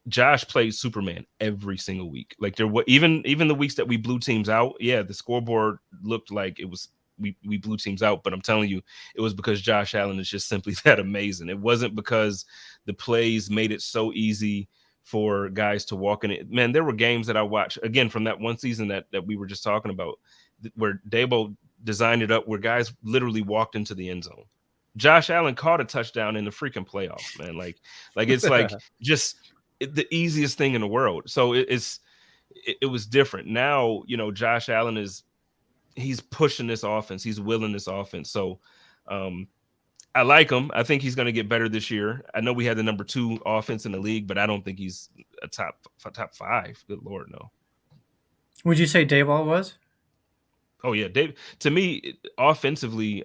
Josh played Superman every single week. Like there were even the weeks that we blew teams out. Yeah, the scoreboard looked like it was we blew teams out, but I'm telling you, it was because Josh Allen is just simply that amazing. It wasn't because the plays made it so easy for guys to walk in it. Man, there were games that I watched again from that one season that we were just talking about, where Dabo designed it up where guys literally walked into the end zone. Josh Allen caught a touchdown in the freaking playoffs, man. Like it's like just the easiest thing in the world. So it was different. Now, Josh Allen he's pushing this offense. He's willing this offense. So I like him. I think he's going to get better this year. I know we had the number 2 offense in the league, but I don't think he's a top 5. Good Lord, no. Would you say Dayball was? Oh yeah, Dave. To me, offensively,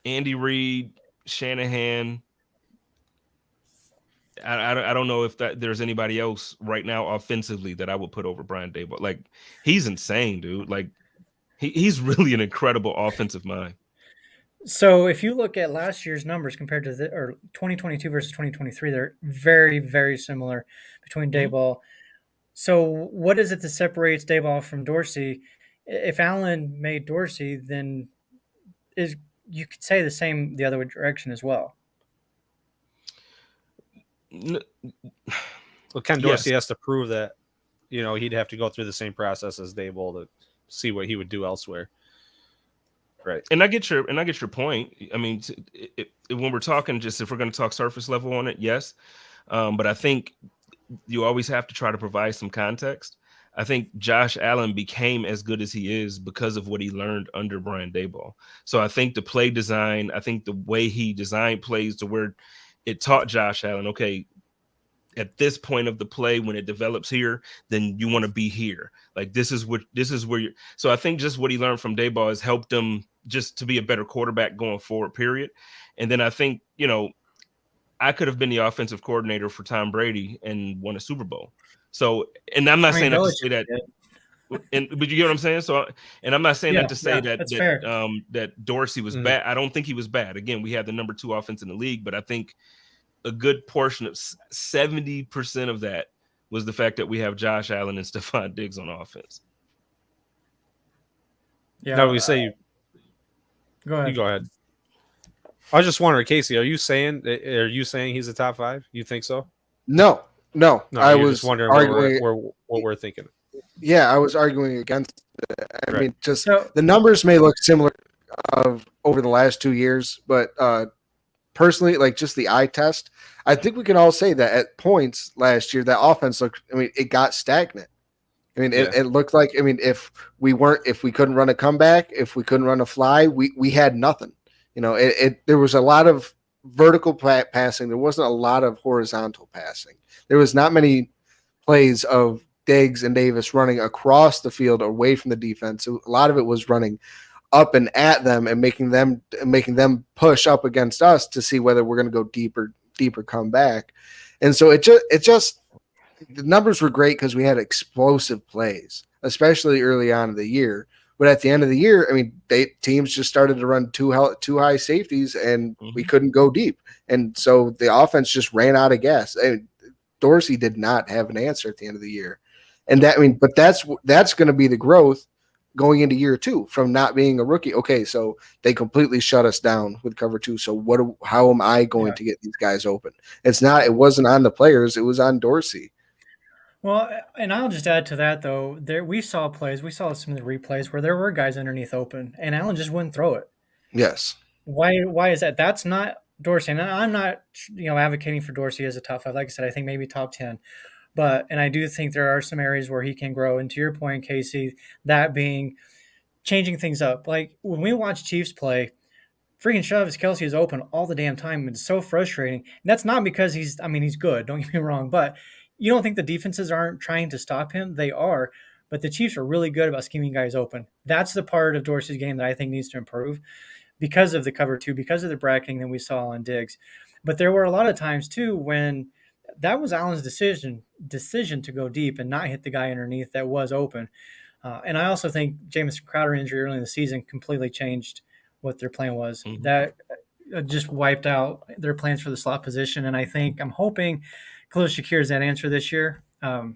Andy Reid, Shanahan. I don't know if there's anybody else right now offensively that I would put over Brian Daboll. Like he's insane, dude. Like he's really an incredible offensive mind. So if you look at last year's numbers compared to or 2022 versus 2023, they're very, very similar between Mhm. Dayball. So what is it that separates Dayball from Dorsey? If Allen made Dorsey, then is you could say the same the other direction as well. Well, Ken Yes. Dorsey has to prove that, he'd have to go through the same process as Dable to see what he would do elsewhere. Right. And I get your point. I mean, when we're talking, just if we're going to talk surface level on it, yes. But I think you always have to try to provide some context. I think Josh Allen became as good as he is because of what he learned under Brian Daboll. So I think the play design, I think the way he designed plays to where it taught Josh Allen, okay, at this point of the play, when it develops here, then you want to be here. Like this is where you're. So I think just what he learned from Daboll has helped him just to be a better quarterback going forward, period. And then I think, I could have been the offensive coordinator for Tom Brady and won a Super Bowl. So, and I'm not saying that to say that, but you get what I'm saying? So, and I'm not saying that to say that Dorsey was bad. I don't think he was bad. Again, we had the number 2 offense in the league, but I think a good portion of 70% of that was the fact that we have Josh Allen and Stephon Diggs on offense. Yeah. No, we say go ahead. You go ahead. I was just wondering, Casey, are you saying he's a top 5? You think so? No. I was just wondering what we're thinking. Yeah, I was arguing against it. I mean, just the numbers may look similar over the last 2 years, but personally, like just the eye test, I think we can all say that at points last year, that offense looked, it got stagnant. It looked like, if we couldn't run a comeback, if we couldn't run a fly, we had nothing. There was a lot of vertical passing. There wasn't a lot of horizontal passing. There was not many plays of Diggs and Davis running across the field away from the defense. A lot of it was running up and at them and making them push up against us to see whether we're going to go deeper come back. And so it just the numbers were great because we had explosive plays, especially early on in the year. But at the end of the year, teams just started to run too high safeties, and we couldn't go deep. And so the offense just ran out of gas. Dorsey did not have an answer at the end of the year, and but that's going to be the growth going into year 2 from not being a rookie. Okay, so they completely shut us down with cover 2. So how am I going to get these guys open? It wasn't on the players, it was on Dorsey. Well, and I'll just add to that though. We saw some of the replays where there were guys underneath open, and Allen just wouldn't throw it. Yes. Why is that? That's not Dorsey. And I'm not advocating for Dorsey as a top 5. Like I said, I think maybe top 10. And I do think there are some areas where he can grow. And to your point, Casey, that being changing things up. Like when we watch Chiefs play, freaking Travis Kelce is open all the damn time. It's so frustrating. And that's not because he's good. Don't get me wrong. But you don't think the defenses aren't trying to stop him? They are. But the Chiefs are really good about scheming guys open. That's the part of Dorsey's game that I think needs to improve because of the cover 2, because of the bracketing that we saw on Diggs. But there were a lot of times too when that was Allen's decision to go deep and not hit the guy underneath that was open. And I also think Jamison Crowder injury early in the season completely changed what their plan was. Mhm. That just wiped out their plans for the slot position. And I'm hoping Khalil Shakir is that answer this year. But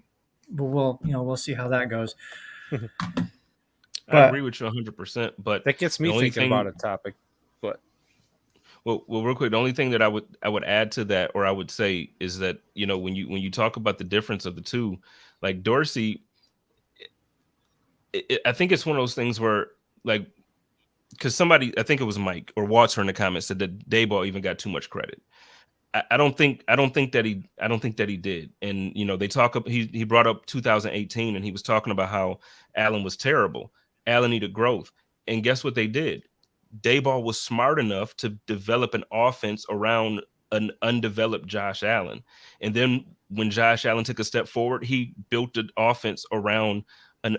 we'll see how that goes. I But agree with you 100%. But That gets the me only thinking thing, about a topic. But well, real quick, the only thing that I would add to that, or I would say, is that when you talk about the difference of the two, like Dorsey, I think it's one of those things where, like, because somebody, I think it was Mike or Walter in the comments, said that Dayball even got too much credit. I don't think that he did. And they he brought up 2018, and he was talking about how Allen was terrible. Allen needed growth, and guess what they did? Dayball was smart enough to develop an offense around an undeveloped Josh Allen, and then when Josh Allen took a step forward, he built an offense around an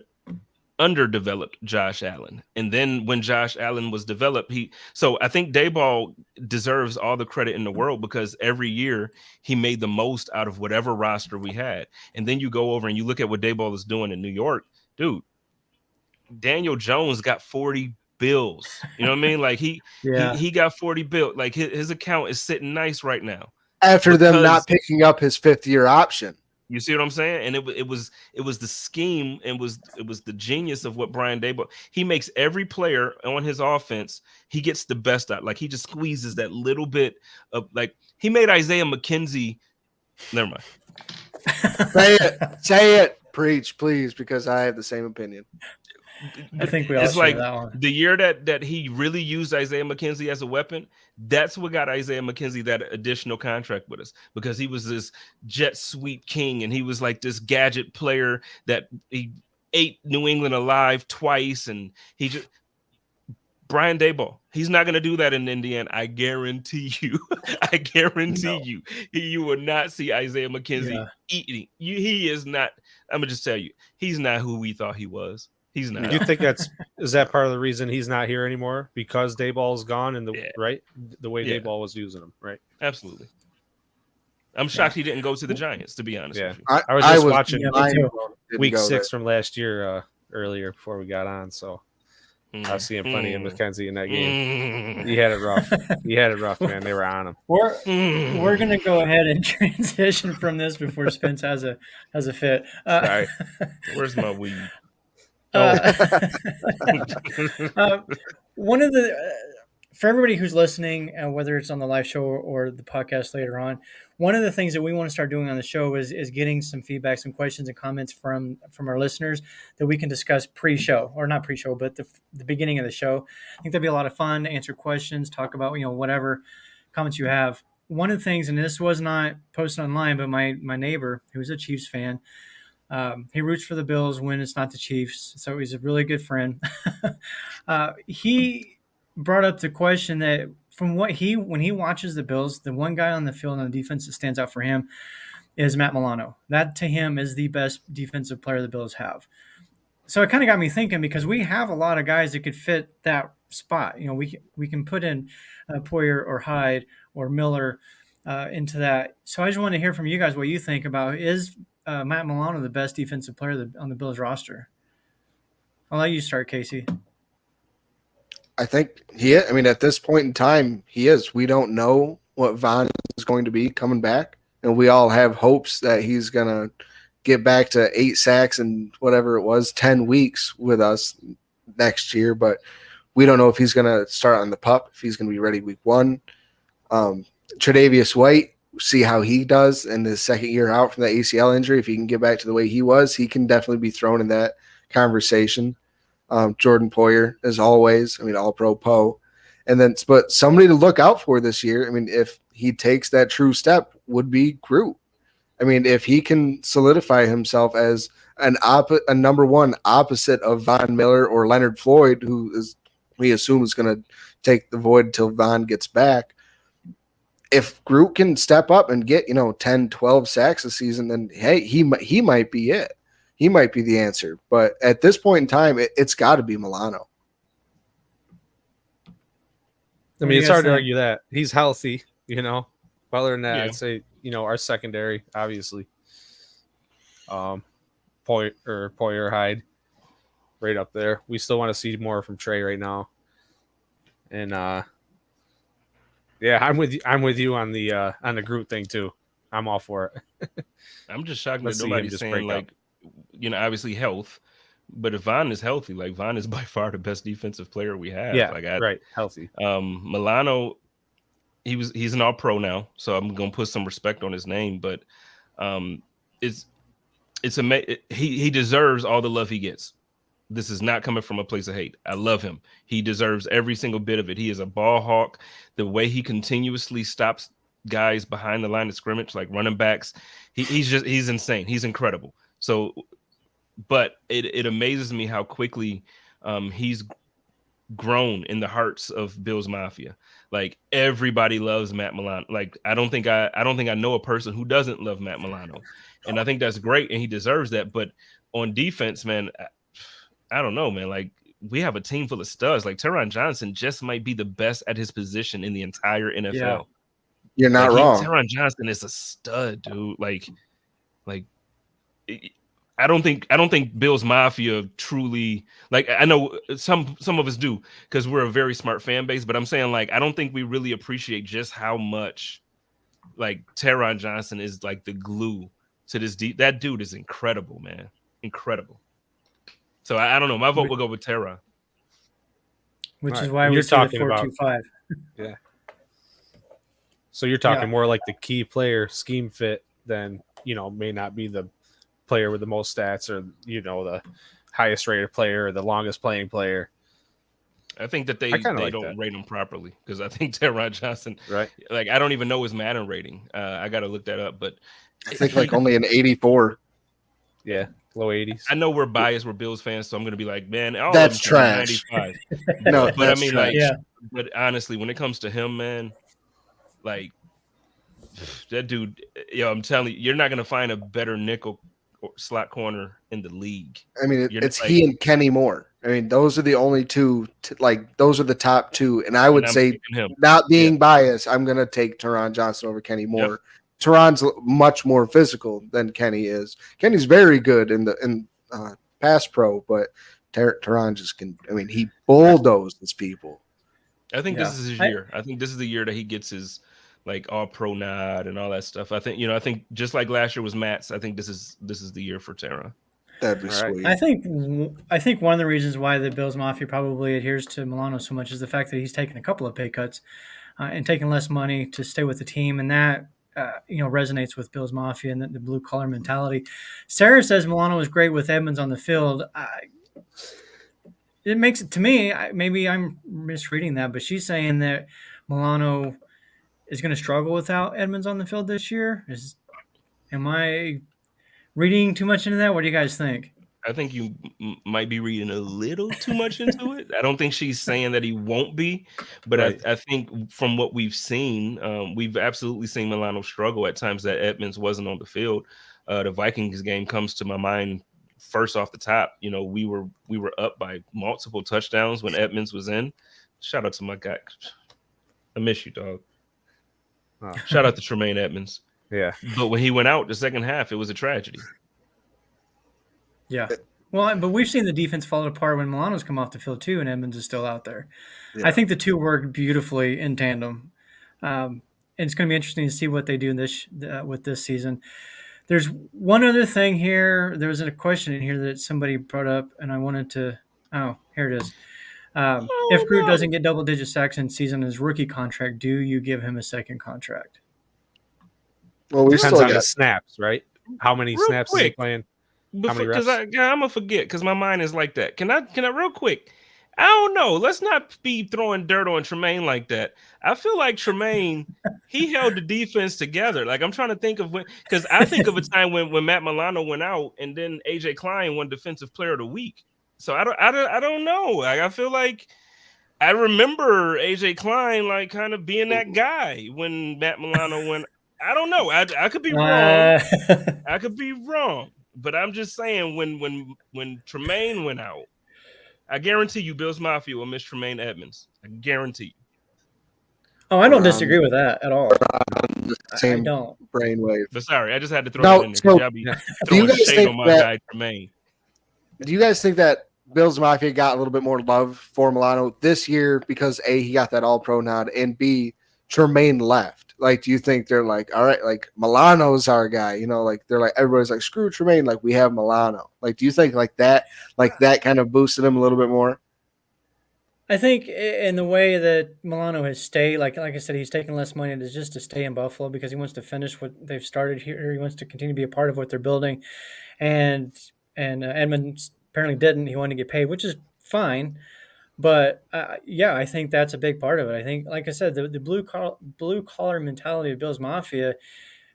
underdeveloped Josh Allen. And then when Josh Allen was developed, so I think Dayball deserves all the credit in the world, because every year he made the most out of whatever roster we had. And then you go over and you look at what Dayball is doing in New York, dude. Daniel Jones got 40 bills. You know what I mean? Like yeah, he got 40 bills. Like his account is sitting nice right now. After them Because not picking up his 5th-year option. you see what I'm saying? And it was the scheme, and it was the genius of what Brian Daboll. He makes every player on his offense, he gets the best out. Like he just squeezes that little bit of, like, he made Isaiah McKenzie. Never mind. Say it, preach, please, because I have the same opinion. I think we all It's share like that one. the year that he really used Isaiah McKenzie as a weapon, that's what got Isaiah McKenzie that additional contract with us, because he was this jet sweep king, and he was like this gadget player that he ate New England alive twice, and he just Brian Daboll, he's not going to do that in Indiana. I guarantee you. I guarantee you. You will not see Isaiah McKenzie eating. He is not. I'm going to just tell you, he's not who we thought he was. He's not. do you think is that part of the reason he's not here anymore? Because Dayball's gone, and the way Dayball was using him, right? Absolutely. I'm shocked he didn't go to the Giants, to be honest with you. I was just watching week 6 there. from last year earlier before we got on, so I was seeing plenty of McKenzie in that game. He had it rough. He had it rough, man. They were on him. We're gonna go ahead and transition from this before Spence has a fit. Sorry. Where's my weed? One of the for everybody who's listening, whether it's on the live show or the podcast later on, one of the things that we want to start doing on the show is getting some feedback, some questions and comments from our listeners that we can discuss pre-show, or not pre-show, but the beginning of the show. I think that'd be a lot of fun to answer questions, talk about whatever comments you have. One of the things, and this was not posted online, but my neighbor, who's a Chiefs fan, he roots for the Bills when it's not the Chiefs, so he's a really good friend. He brought up the question that from when he watches the Bills, the one guy on the field on the defense that stands out for him is Matt Milano. That to him is the best defensive player the Bills have. So it kind of got me thinking, because we have a lot of guys that could fit that spot. We can put in Poyer or Hyde or Miller into that. So I just want to hear from you guys what you think about, is Matt Milano the best defensive player on the Bills roster? I'll let you start, Casey. I think at this point in time, he is. We don't know what Von is going to be coming back, and we all have hopes that he's going to get back to 8 sacks and whatever it was, 10 weeks with us next year, but we don't know if he's going to start on the pup, if he's going to be ready week 1. Tre'Davious White, see how he does in his second year out from the ACL injury. If he can get back to the way he was, he can definitely be thrown in that conversation. Jordan Poyer, as always, all pro Poe. But somebody to look out for this year, if he takes that true step, would be Groot. If he can solidify himself as a number one opposite of Von Miller or Leonard Floyd, who we assume is going to take the void until Von gets back. If Groot can step up and get 10, 12 sacks a season, then hey, he might be it. He might be the answer. But at this point in time, it's got to be Milano. It's hard to argue that. He's healthy, But other than that, Yeah. I'd say our secondary, obviously, Poyer Hyde, right up there. We still want to see more from Trey right now, and yeah, I'm with you on the Groot thing too. I'm all for it. I'm just shocked that Let's see him nobody's just saying break up. like, obviously health. But if Von is healthy, like Von is by far the best defensive player we have. Yeah, Like right, healthy. Milano, he's an all pro now, so I'm gonna put some respect on his name. But um, it's he deserves all the love he gets. This is not coming from a place of hate. I love him. He deserves every single bit of it. He is a ball hawk. The way he continuously stops guys behind the line of scrimmage, like running backs, he's insane. He's incredible. So, but it amazes me how quickly he's grown in the hearts of Bills Mafia. Like everybody loves Matt Milano. Like I don't think I know a person who doesn't love Matt Milano, and I think that's great, and he deserves that. But on defense, man, I don't know, man. Like we have a team full of studs. Like Teron Johnson just might be the best at his position in the entire NFL. Yeah. You're not Like wrong. Teron Johnson is a stud, dude. Like I don't think Bills Mafia truly, like, I know some of us do because we're a very smart fan base, but I'm saying, like, I don't think we really appreciate just how much like Teron Johnson is like the glue to this that dude is incredible, man. Incredible. So I don't know. My vote will go with Teron. Which All is right. why And we you're see the talking about 4-2-5. yeah. So you're talking Yeah. more like the key player scheme fit than may not be the player with the most stats or the highest rated player or the longest playing player. I think that they like don't that. rate him properly because I think Teron Johnson, Right. like, I don't even know his Madden rating. I got to look that up, but I think like only an 84. Yeah, low 80s. I know we're biased, we're Bills fans, so I'm gonna be like, man, all That's of them are trash. 95. No, But I that's mean, trash. like, Yeah. but honestly, when it comes to him, man, like that dude, I'm telling you, you're not gonna find a better nickel or slot corner in the league. I mean, You're it's like, he and Kenny Moore. I mean, those are the only two. Like, those are the top two. And I would and I'm say, picking him. not being biased, I'm gonna take Teron Johnson over Kenny Moore. Teron's much more physical than Kenny is. Kenny's very good in pass pro, but Teron just can. I mean, he bulldozes people. I think Yeah. this is his year. I think this is the year that he gets his like all pro nod and all that stuff. I think I think just like last year was Matt's. I think this is the year for Teron. That'd be All right. sweet. I think one of the reasons why the Bills Mafia probably adheres to Milano so much is the fact that he's taken a couple of pay cuts and taking less money to stay with the team, and that resonates with Bills Mafia and the blue collar mentality. Sarah says Milano was great with Edmonds on the field. It makes it to me. Maybe I'm misreading that, but she's saying that Milano is going to struggle without Edmonds on the field this year. Am I reading too much into that? What do you guys think? I think you might be reading a little too much into it. I don't think she's saying that he won't be, but Right. I think from what we've seen, we've absolutely seen Milano struggle at times that Edmonds wasn't on the field. The Vikings game comes to my mind first off the top. We were up by multiple touchdowns when Edmonds was in. Shout out to my guy. I miss you, dog. Oh. Shout out to Tremaine Edmonds. Yeah. But when he went out the second half, it was a tragedy. Yeah. Well, but we've seen the defense fall apart when Milano's come off the field too, and Edmonds is still out there. Yeah. I think the two work beautifully in tandem. And it's going to be interesting to see what they do with this season. There's one other thing here. There was a question in here that somebody brought up, and I wanted to. Oh, here it is. If Groot doesn't get double-digit sacks in season in his rookie contract, do you give him a second contract? Well, we Depends still on the got snaps, right? How many Real snaps is he quick. playing? Because I'm gonna forget because my mind is like that. Can I real quick? I don't know. Let's not be throwing dirt on Tremaine like that. I feel like Tremaine, he held the defense together. Like I'm trying to think of when, because I think of a time when Matt Milano went out and then AJ Klein won Defensive Player of the Week. So I don't know. Like I feel like I remember AJ Klein like kind of being that guy when Matt Milano went. I don't know. I could be wrong. I could be wrong. But I'm just saying, when Tremaine went out, I guarantee you, Bills Mafia will miss Tremaine Edmonds. I guarantee you. Oh, I don't We're on disagree with that at all. the I same don't. brainwave. But sorry, I just had to throw that No, in there because so y'all be Yeah. do you throwing guys shade think on my that? guy Tremaine. Do you guys think that Bills Mafia got a little bit more love for Milano this year because A, he got that all pro nod, and B, Tremaine left? Like, do you think they're like, all right, like Milano's our guy, you know, like they're like everybody's like, screw Tremaine, like we have Milano. Like, do you think like that kind of boosted him a little bit more? I think in the way that Milano has stayed, like I said, he's taking less money to just to stay in Buffalo because he wants to finish what they've started here. He wants to continue to be a part of what they're building, and Edmund apparently didn't. He wanted to get paid, which is fine. But yeah, I think that's a big part of it. I think, like I said, the blue collar mentality of Bills Mafia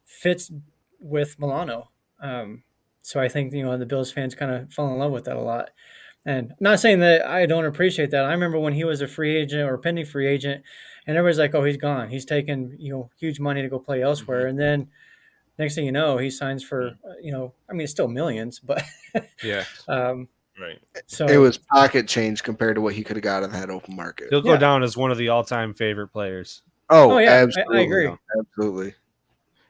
fits with Milano. Um, so I think the Bills fans kind of fall in love with that a lot. And not saying that I don't appreciate that. I remember when he was a free agent or pending free agent, and everybody's like, "Oh, he's gone. He's taken huge money to go play Mhm. elsewhere." And then next thing you know, he signs for I mean, it's still millions, but Yeah. um, Right. It so was pocket change compared to what he could have got in that open market. He'll go yeah. down as one of the all-time favorite players. Oh Oh, yeah, I absolutely. agree. Absolutely.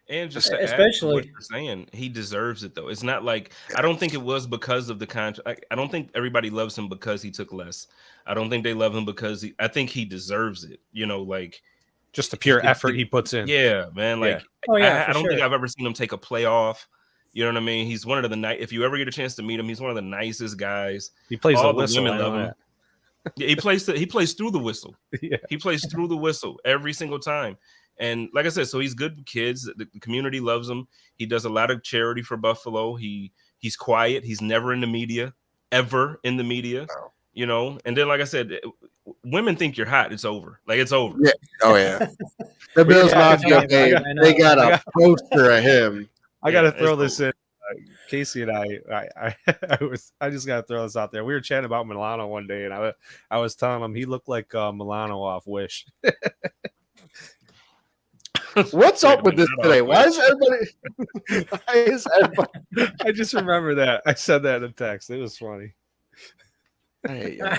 And just to add to what Especially you're saying, he deserves it though. It's not like I don't think it was because of the contract. I don't think everybody loves him because he took less. I don't think they love him because I think he deserves it. Like Just the pure effort he puts in. yeah, man. Yeah. Like oh yeah, I for don't think sure. I've ever seen him take a playoff. You know what I mean? He's one of the nice. If you ever get a chance to meet him, he's one of the nicest guys. He plays All the the whistle. women I love know him. Yeah, he plays through the whistle. that. Yeah. He plays through the whistle every single time. And like I said, so he's good with kids. The community loves him. He does a lot of charity for Buffalo. He's quiet. He's never in the media, ever in the media. And then like I said, women think you're hot. It's over. Like it's over. Yeah. Oh yeah. The We were Bills talking- Mafia, Tell me about babe, it, I they know. got I a got- poster of him. I got to Yeah, throw it's this in. Casey and I just got to throw this out there. We were chatting about Milano one day, and I was telling him he looked like Milano off Wish. What's Wait up a with minute, this not today? off Why Wish. is everybody? Why is everybody? I just remember that. I said that in a text. It was funny. I hate y'all.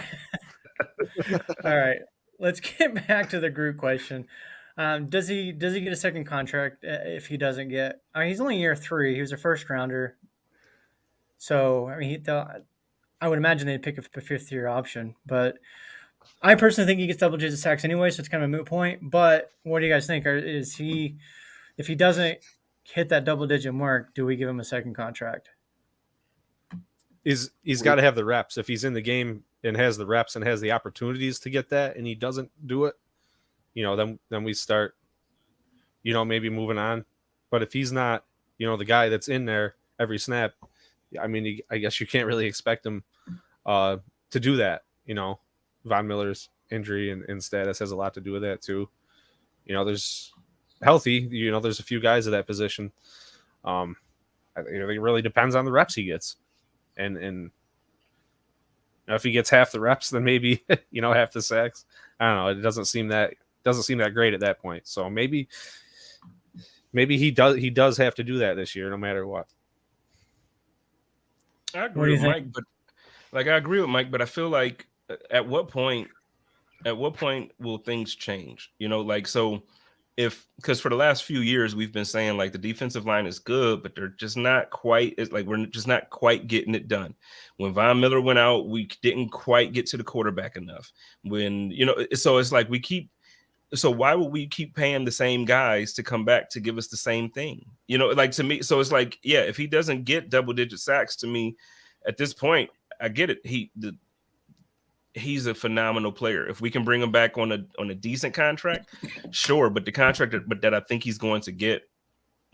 All right, let's get back to the group question. Does he get a second contract if he doesn't get? He's only year 3. He was a first rounder, so I mean, I would imagine they'd pick a fifth year option. But I personally think he gets double digit sacks anyway, so it's kind of a moot point. But what do you guys think? Is he if he doesn't hit that double digit mark, do we give him a second contract? He's got to have the reps. If he's in the game and has the reps and has the opportunities to get that, and he doesn't do it, then we start, maybe moving on. But if he's not, the guy that's in there every snap, I mean, I guess you can't really expect him to do that. Von Miller's injury and status has a lot to do with that too. There's healthy. There's a few guys at that position. I think it really depends on the reps he gets. And if he gets half the reps, then maybe half the sacks. I don't know. It doesn't seem that great at that point. So maybe he does have to do that this year, no matter what. I What do agree you with think? Mike, but I feel like at what point will things change? So because for the last few years we've been saying like the defensive line is good, but they're just not quite. It's like we're just not quite getting it done. When Von Miller went out, we didn't quite get to the quarterback enough. So it's like so why would we keep paying the same guys to come back to give us the same thing? Like to me, so it's like, yeah, if he doesn't get double digit sacks, to me at this point, I get it. He's a phenomenal player. If we can bring him back on a decent contract, sure. But the contract that I think he's going to get,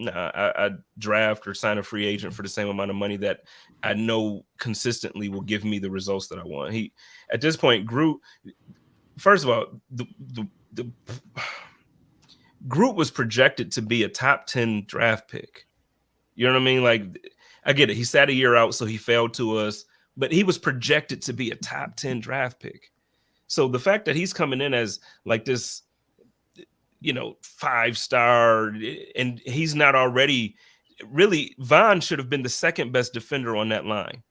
I draft or sign a free agent for the same amount of money that I know consistently will give me the results that I want. At this point, Groot. First of all, the Groot was projected to be a top 10 draft pick. You know what I mean? Like, I get it. He sat a year out, so he failed to us. But he was projected to be a top 10 draft pick. So the fact that he's coming in as like this, 5-star, and he's not already really, Von should have been the second best defender on that line.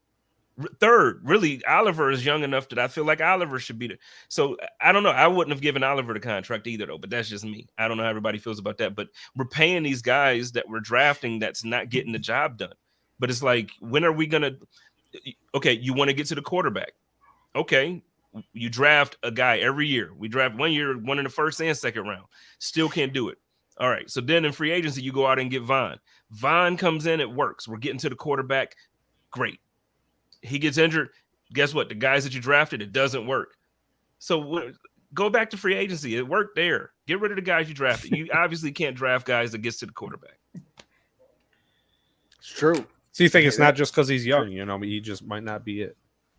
Third, really, Oliver is young enough that I feel like Oliver should be the. So I don't know. I wouldn't have given Oliver the contract either, though. But that's just me. I don't know how everybody feels about that. But we're paying these guys that we're drafting that's not getting the job done. But it's like, when are we gonna? Okay, you want to get to the quarterback. Okay, you draft a guy every year. We draft 1 year, one in the first and second round. Still can't do it. All right. So then in free agency, you go out and get Vaughn. Vaughn comes in, it works. We're getting to the quarterback. Great. He gets injured. Guess what? The guys that you drafted, it doesn't work. So go back to free agency. It worked there. Get rid of the guys you drafted. You obviously can't draft guys that gets to the quarterback. It's true. So you think it's not just because he's young, you know, he just might not be it.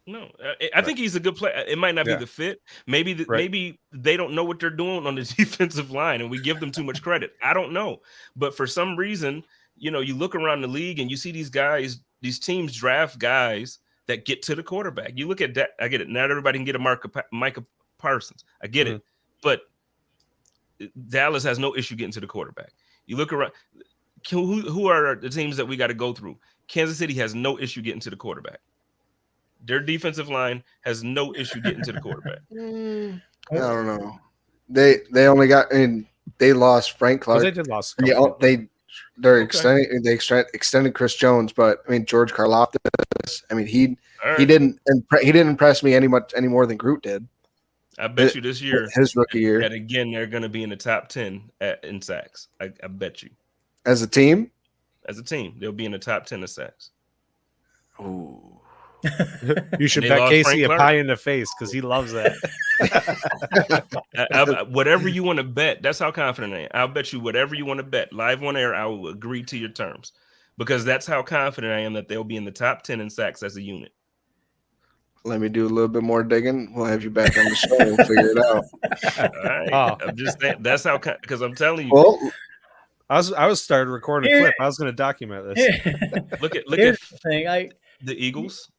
No, I think he's a good player. It might not be the fit. Maybe maybe they don't know what they're doing on the defensive line, and we give them too much credit. I don't know, but for some reason, you know, you look around the league and you see these guys, these teams draft guys that get to the quarterback. You look at that. I get it. Not everybody can get a Micah Parsons. I get it, but Dallas has no issue getting to the quarterback. You look around. Who are the teams that we got to go through? Kansas City has no issue getting to the quarterback. Their defensive line has no issue getting to the quarterback. I don't know. They only got, and they lost Frank Clark. They did lose. They're extended Chris Jones, but I mean George Karlaftis. I mean he didn't impress me any more than Groot did. I bet you this year, his rookie year, that again they're going to be in the top 10 in sacks. I bet you. As a team, they'll be in the top 10 of sacks. Ooh. You should bet Casey a pie in the face because he loves that. Whatever you want to bet, that's how confident I am. I'll bet you whatever you want to bet. Live on air, I will agree to your terms because that's how confident I am that they'll be in the top 10 in sacks as a unit. Let me do a little bit more digging. We'll have you back on the show and figure it out. All right. I'm just saying, that's how, because I'm telling you. Well, I was started recording a clip. I was going to document this. Look at the thing. The Eagles,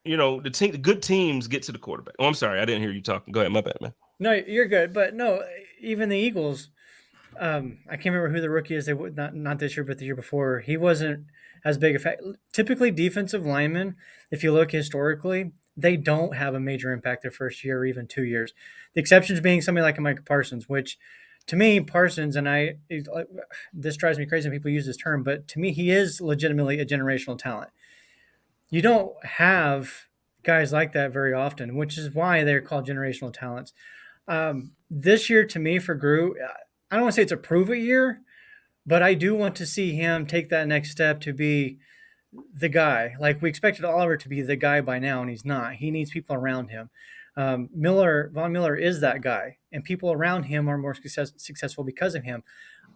you know, the good teams get to the quarterback. Oh, I'm sorry. I didn't hear you talking. Go ahead. My bad, man. No, you're good. But no, even the Eagles, I can't remember who the rookie is. They would not this year, but the year before. He wasn't as big a fact. Typically, defensive linemen, if you look historically, they don't have a major impact their first year or even 2 years. The exceptions being somebody like a Micah Parsons, which to me, Parsons, and this drives me crazy when people use this term, but to me, he is legitimately a generational talent. You don't have guys like that very often, which is why they're called generational talents. This year, to me, for Groot, I don't want to say it's a prove-it year, but I do want to see him take that next step to be the guy. Like we expected Oliver to be the guy by now, and he's not. He needs people around him. Von Miller is that guy, and people around him are more successful because of him.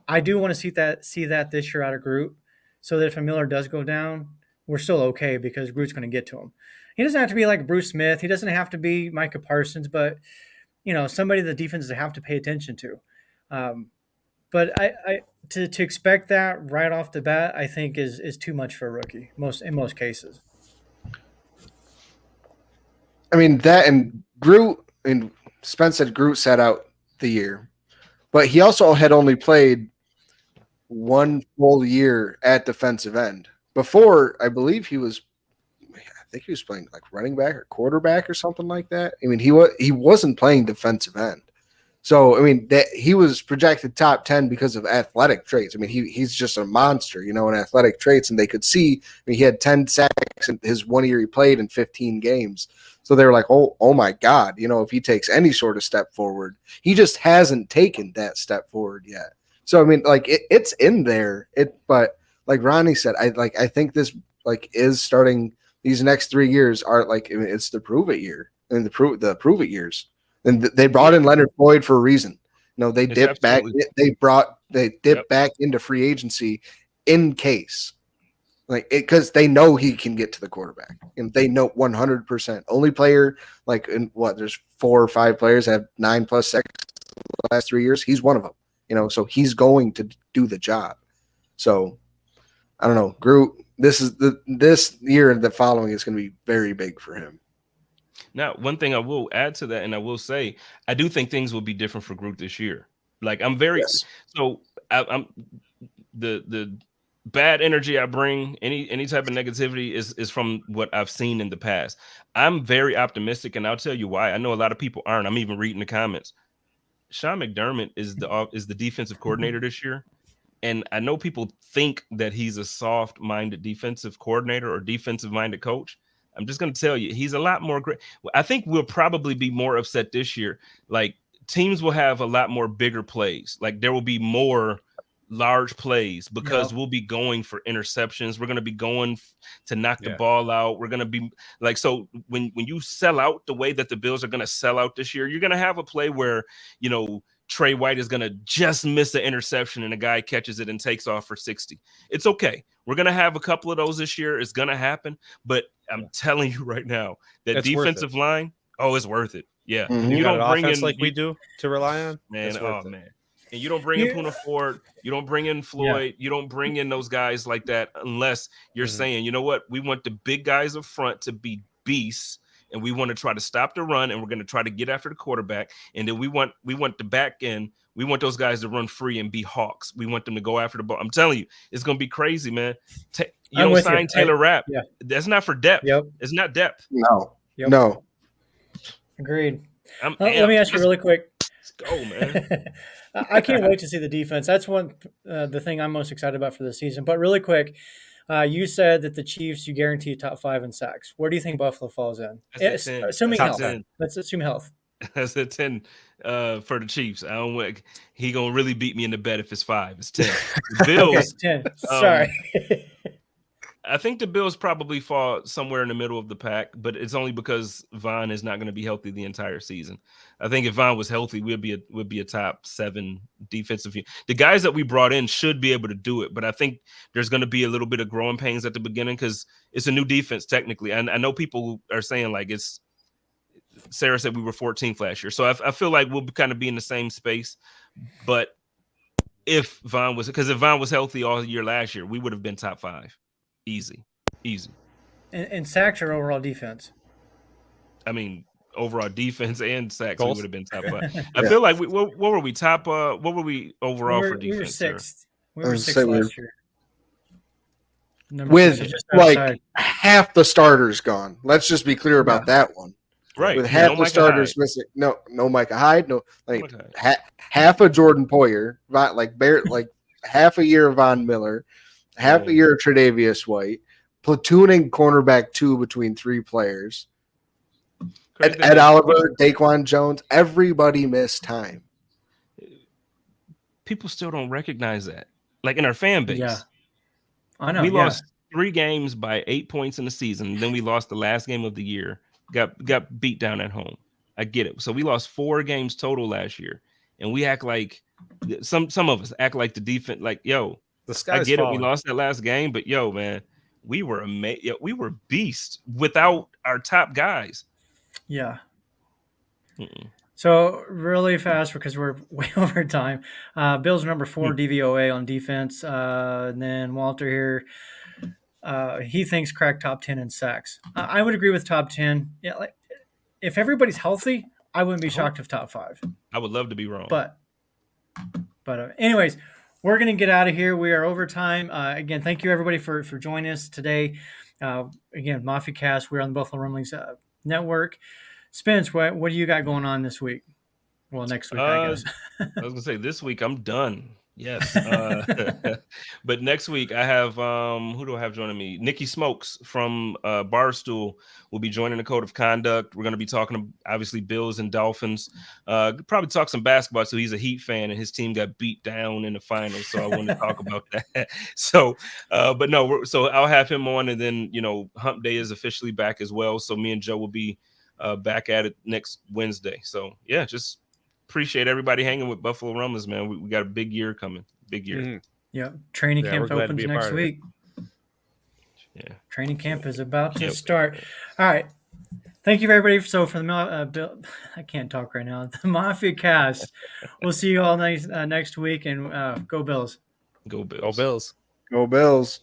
I do want to see that this year out of Groot, so that if a Miller does go down, we're still okay because Groot's going to get to him. He doesn't have to be like Bruce Smith. He doesn't have to be Micah Parsons, but you know, somebody the defenses have to pay attention to. But to expect that right off the bat, I think is too much for a rookie. In most cases. I mean that, and Groot, and Spence said Groot sat out the year, but he also had only played one full year at defensive end. Before, I believe he was playing like running back or quarterback or something like that. I mean, he wasn't playing defensive end. So, I mean, that he was projected top 10 because of athletic traits. I mean, he's just a monster, you know, in athletic traits. And they could see, I mean, he had 10 sacks in his 1 year he played in 15 games. So they were like, oh my God, you know, if he takes any sort of step forward, he just hasn't taken that step forward yet. So, I mean, like it's in there. But like Ronnie said, I think this like is starting. These next 3 years are like, I mean, it's the prove it year and the prove it years. And they brought in Leonard Floyd for a reason. You know, they dipped back. They dipped back into free agency in case, like because they know he can get to the quarterback, and they know 100%. Only player like in there's 4 or 5 players have 9+ sacks the last 3 years. He's one of them. You know, so he's going to do the job. So I don't know, Groot. This year and the following is going to be very big for him. Now, one thing I will add to that, and I will say, I do think things will be different for Groot this year. Like I'm very so I'm the bad energy I bring, any type of negativity is from what I've seen in the past. I'm very optimistic, and I'll tell you why. I know a lot of people aren't. I'm even reading the comments. Sean McDermott is the defensive coordinator this year. And I know people think that he's a soft-minded defensive coordinator or defensive-minded coach. I'm just going to tell you, he's a lot more great. I think we'll probably be more upset this year. Like teams will have a lot more bigger plays. Like there will be more large plays because Yep. we'll be going for interceptions. We're going to be going to knock the Yeah. ball out. We're going to be like, so when you sell out the way that the Bills are going to sell out this year, you're going to have a play where, Trey White is going to just miss an interception and a guy catches it and takes off for 60. It's okay. We're going to have a couple of those this year. It's going to happen. But I'm telling you right now, that It's worth defensive line, it's worth it. Yeah. Mhm. And you You got don't an bring offense in like we do to rely on. man. It's worth it. Man. And you don't bring in You- Poona Ford. You don't bring in Floyd. You don't bring in those guys like that unless you're Mhm. saying, you know what? We want the big guys up front to be beasts, and we want to try to stop the run, and we're going to try to get after the quarterback. And then we want the back end. We want those guys to run free and be hawks. We want them to go after the ball. I'm telling you, it's going to be crazy, man. You I'm don't with you. sign Taylor Rapp. yeah. That's not for depth. Yep. It's not depth. No, Yep. no. Agreed. I'm Let me amped. ask you really quick. Let's go, man. I can't wait to see the defense. That's the thing I'm most excited about for the season. But really quick, you said that the Chiefs, you guarantee top 5 in sacks. Where do you think Buffalo falls in? I said 10. Assuming I health. said 10. Let's assume health. I said 10 for the Chiefs. I don't want he gonna really beat me in the bet if it's 5. It's 10. The Bills, Okay, 10. Sorry. I think the Bills probably fall somewhere in the middle of the pack, but it's only because Von is not going to be healthy the entire season. I think if Von was healthy, we'd be a top 7 defensive. The guys that we brought in should be able to do it, but I think there's going to be a little bit of growing pains at the beginning because it's a new defense technically. And I know people are saying like it's. Sarah said we were 14th last year, so I feel like we'll kind of be in the same space. But if Von was healthy all year last year, we would have been top 5. Easy. And sacks or overall defense? I mean, overall defense and sacks, Goals? we would have been top 5. I feel like what were we top? What were we overall for defense? We were 6th. We I were was 6th saying last year. Number With 6 is just like outside. half the starters gone. Let's just be clear about that one. Right. With Yeah, half no the Micah starters Hyde. missing. No Micah Hyde. No, like Micah Hyde. half a Jordan Poyer. Like half a year of Von Miller. Half a year of Tre'Davious White. Platooning cornerback 2 between 3 players. Crazy Ed thing is, Oliver, Daquan Jones. Everybody missed time. people still don't recognize that. Like in our fan base. Yeah. I know. We yeah. lost 3 games by 8 points in the season. Then we lost the last game of the year. Got beat down at home. I get it. So we lost 4 games total last year, and we act like some of us act like the defense. Like, yo, The I sky's get falling. it. We lost that last game, but yo, man, we were we were beasts without our top guys. Yeah. Mm-mm. So really fast because we're way over time. Bills are number 4 DVOA on defense. And then Walter here, he thinks crack top 10 in sacks. I would agree with top 10. Yeah, like if everybody's healthy, I wouldn't be shocked if top 5. I would love to be wrong. But anyways, we're going to get out of here. We are over time. Again, thank you everybody for joining us today. Again, Mafia Cast. We're on the Buffalo Rumblings Network. Spence, what do you got going on this week? Well, next week, I guess. I was gonna say this week I'm done. Yes. But next week I have who do I have joining me? Nikki Smokes from Barstool will be joining the Code of Conduct. We're going to be talking obviously Bills and Dolphins. Probably talk some basketball. So he's a Heat fan and his team got beat down in the finals. So I want to talk about that. So but no, so I'll have him on, and then Hump Day is officially back as well. So me and Joe will be back at it next Wednesday. So yeah, just appreciate everybody hanging with Buffalo Rumblers, man. We got a big year coming. Big year. Mm-hmm. Yeah, training camp we're glad to opens be a next part of it. week. Yeah. Training camp is about to Yep. start. All right. Thank you, everybody. So for the Bill, I can't talk right now. The Mafia Cast. We'll see you all next week, and go Bills. Go Bills. Go Bills. Go Bills.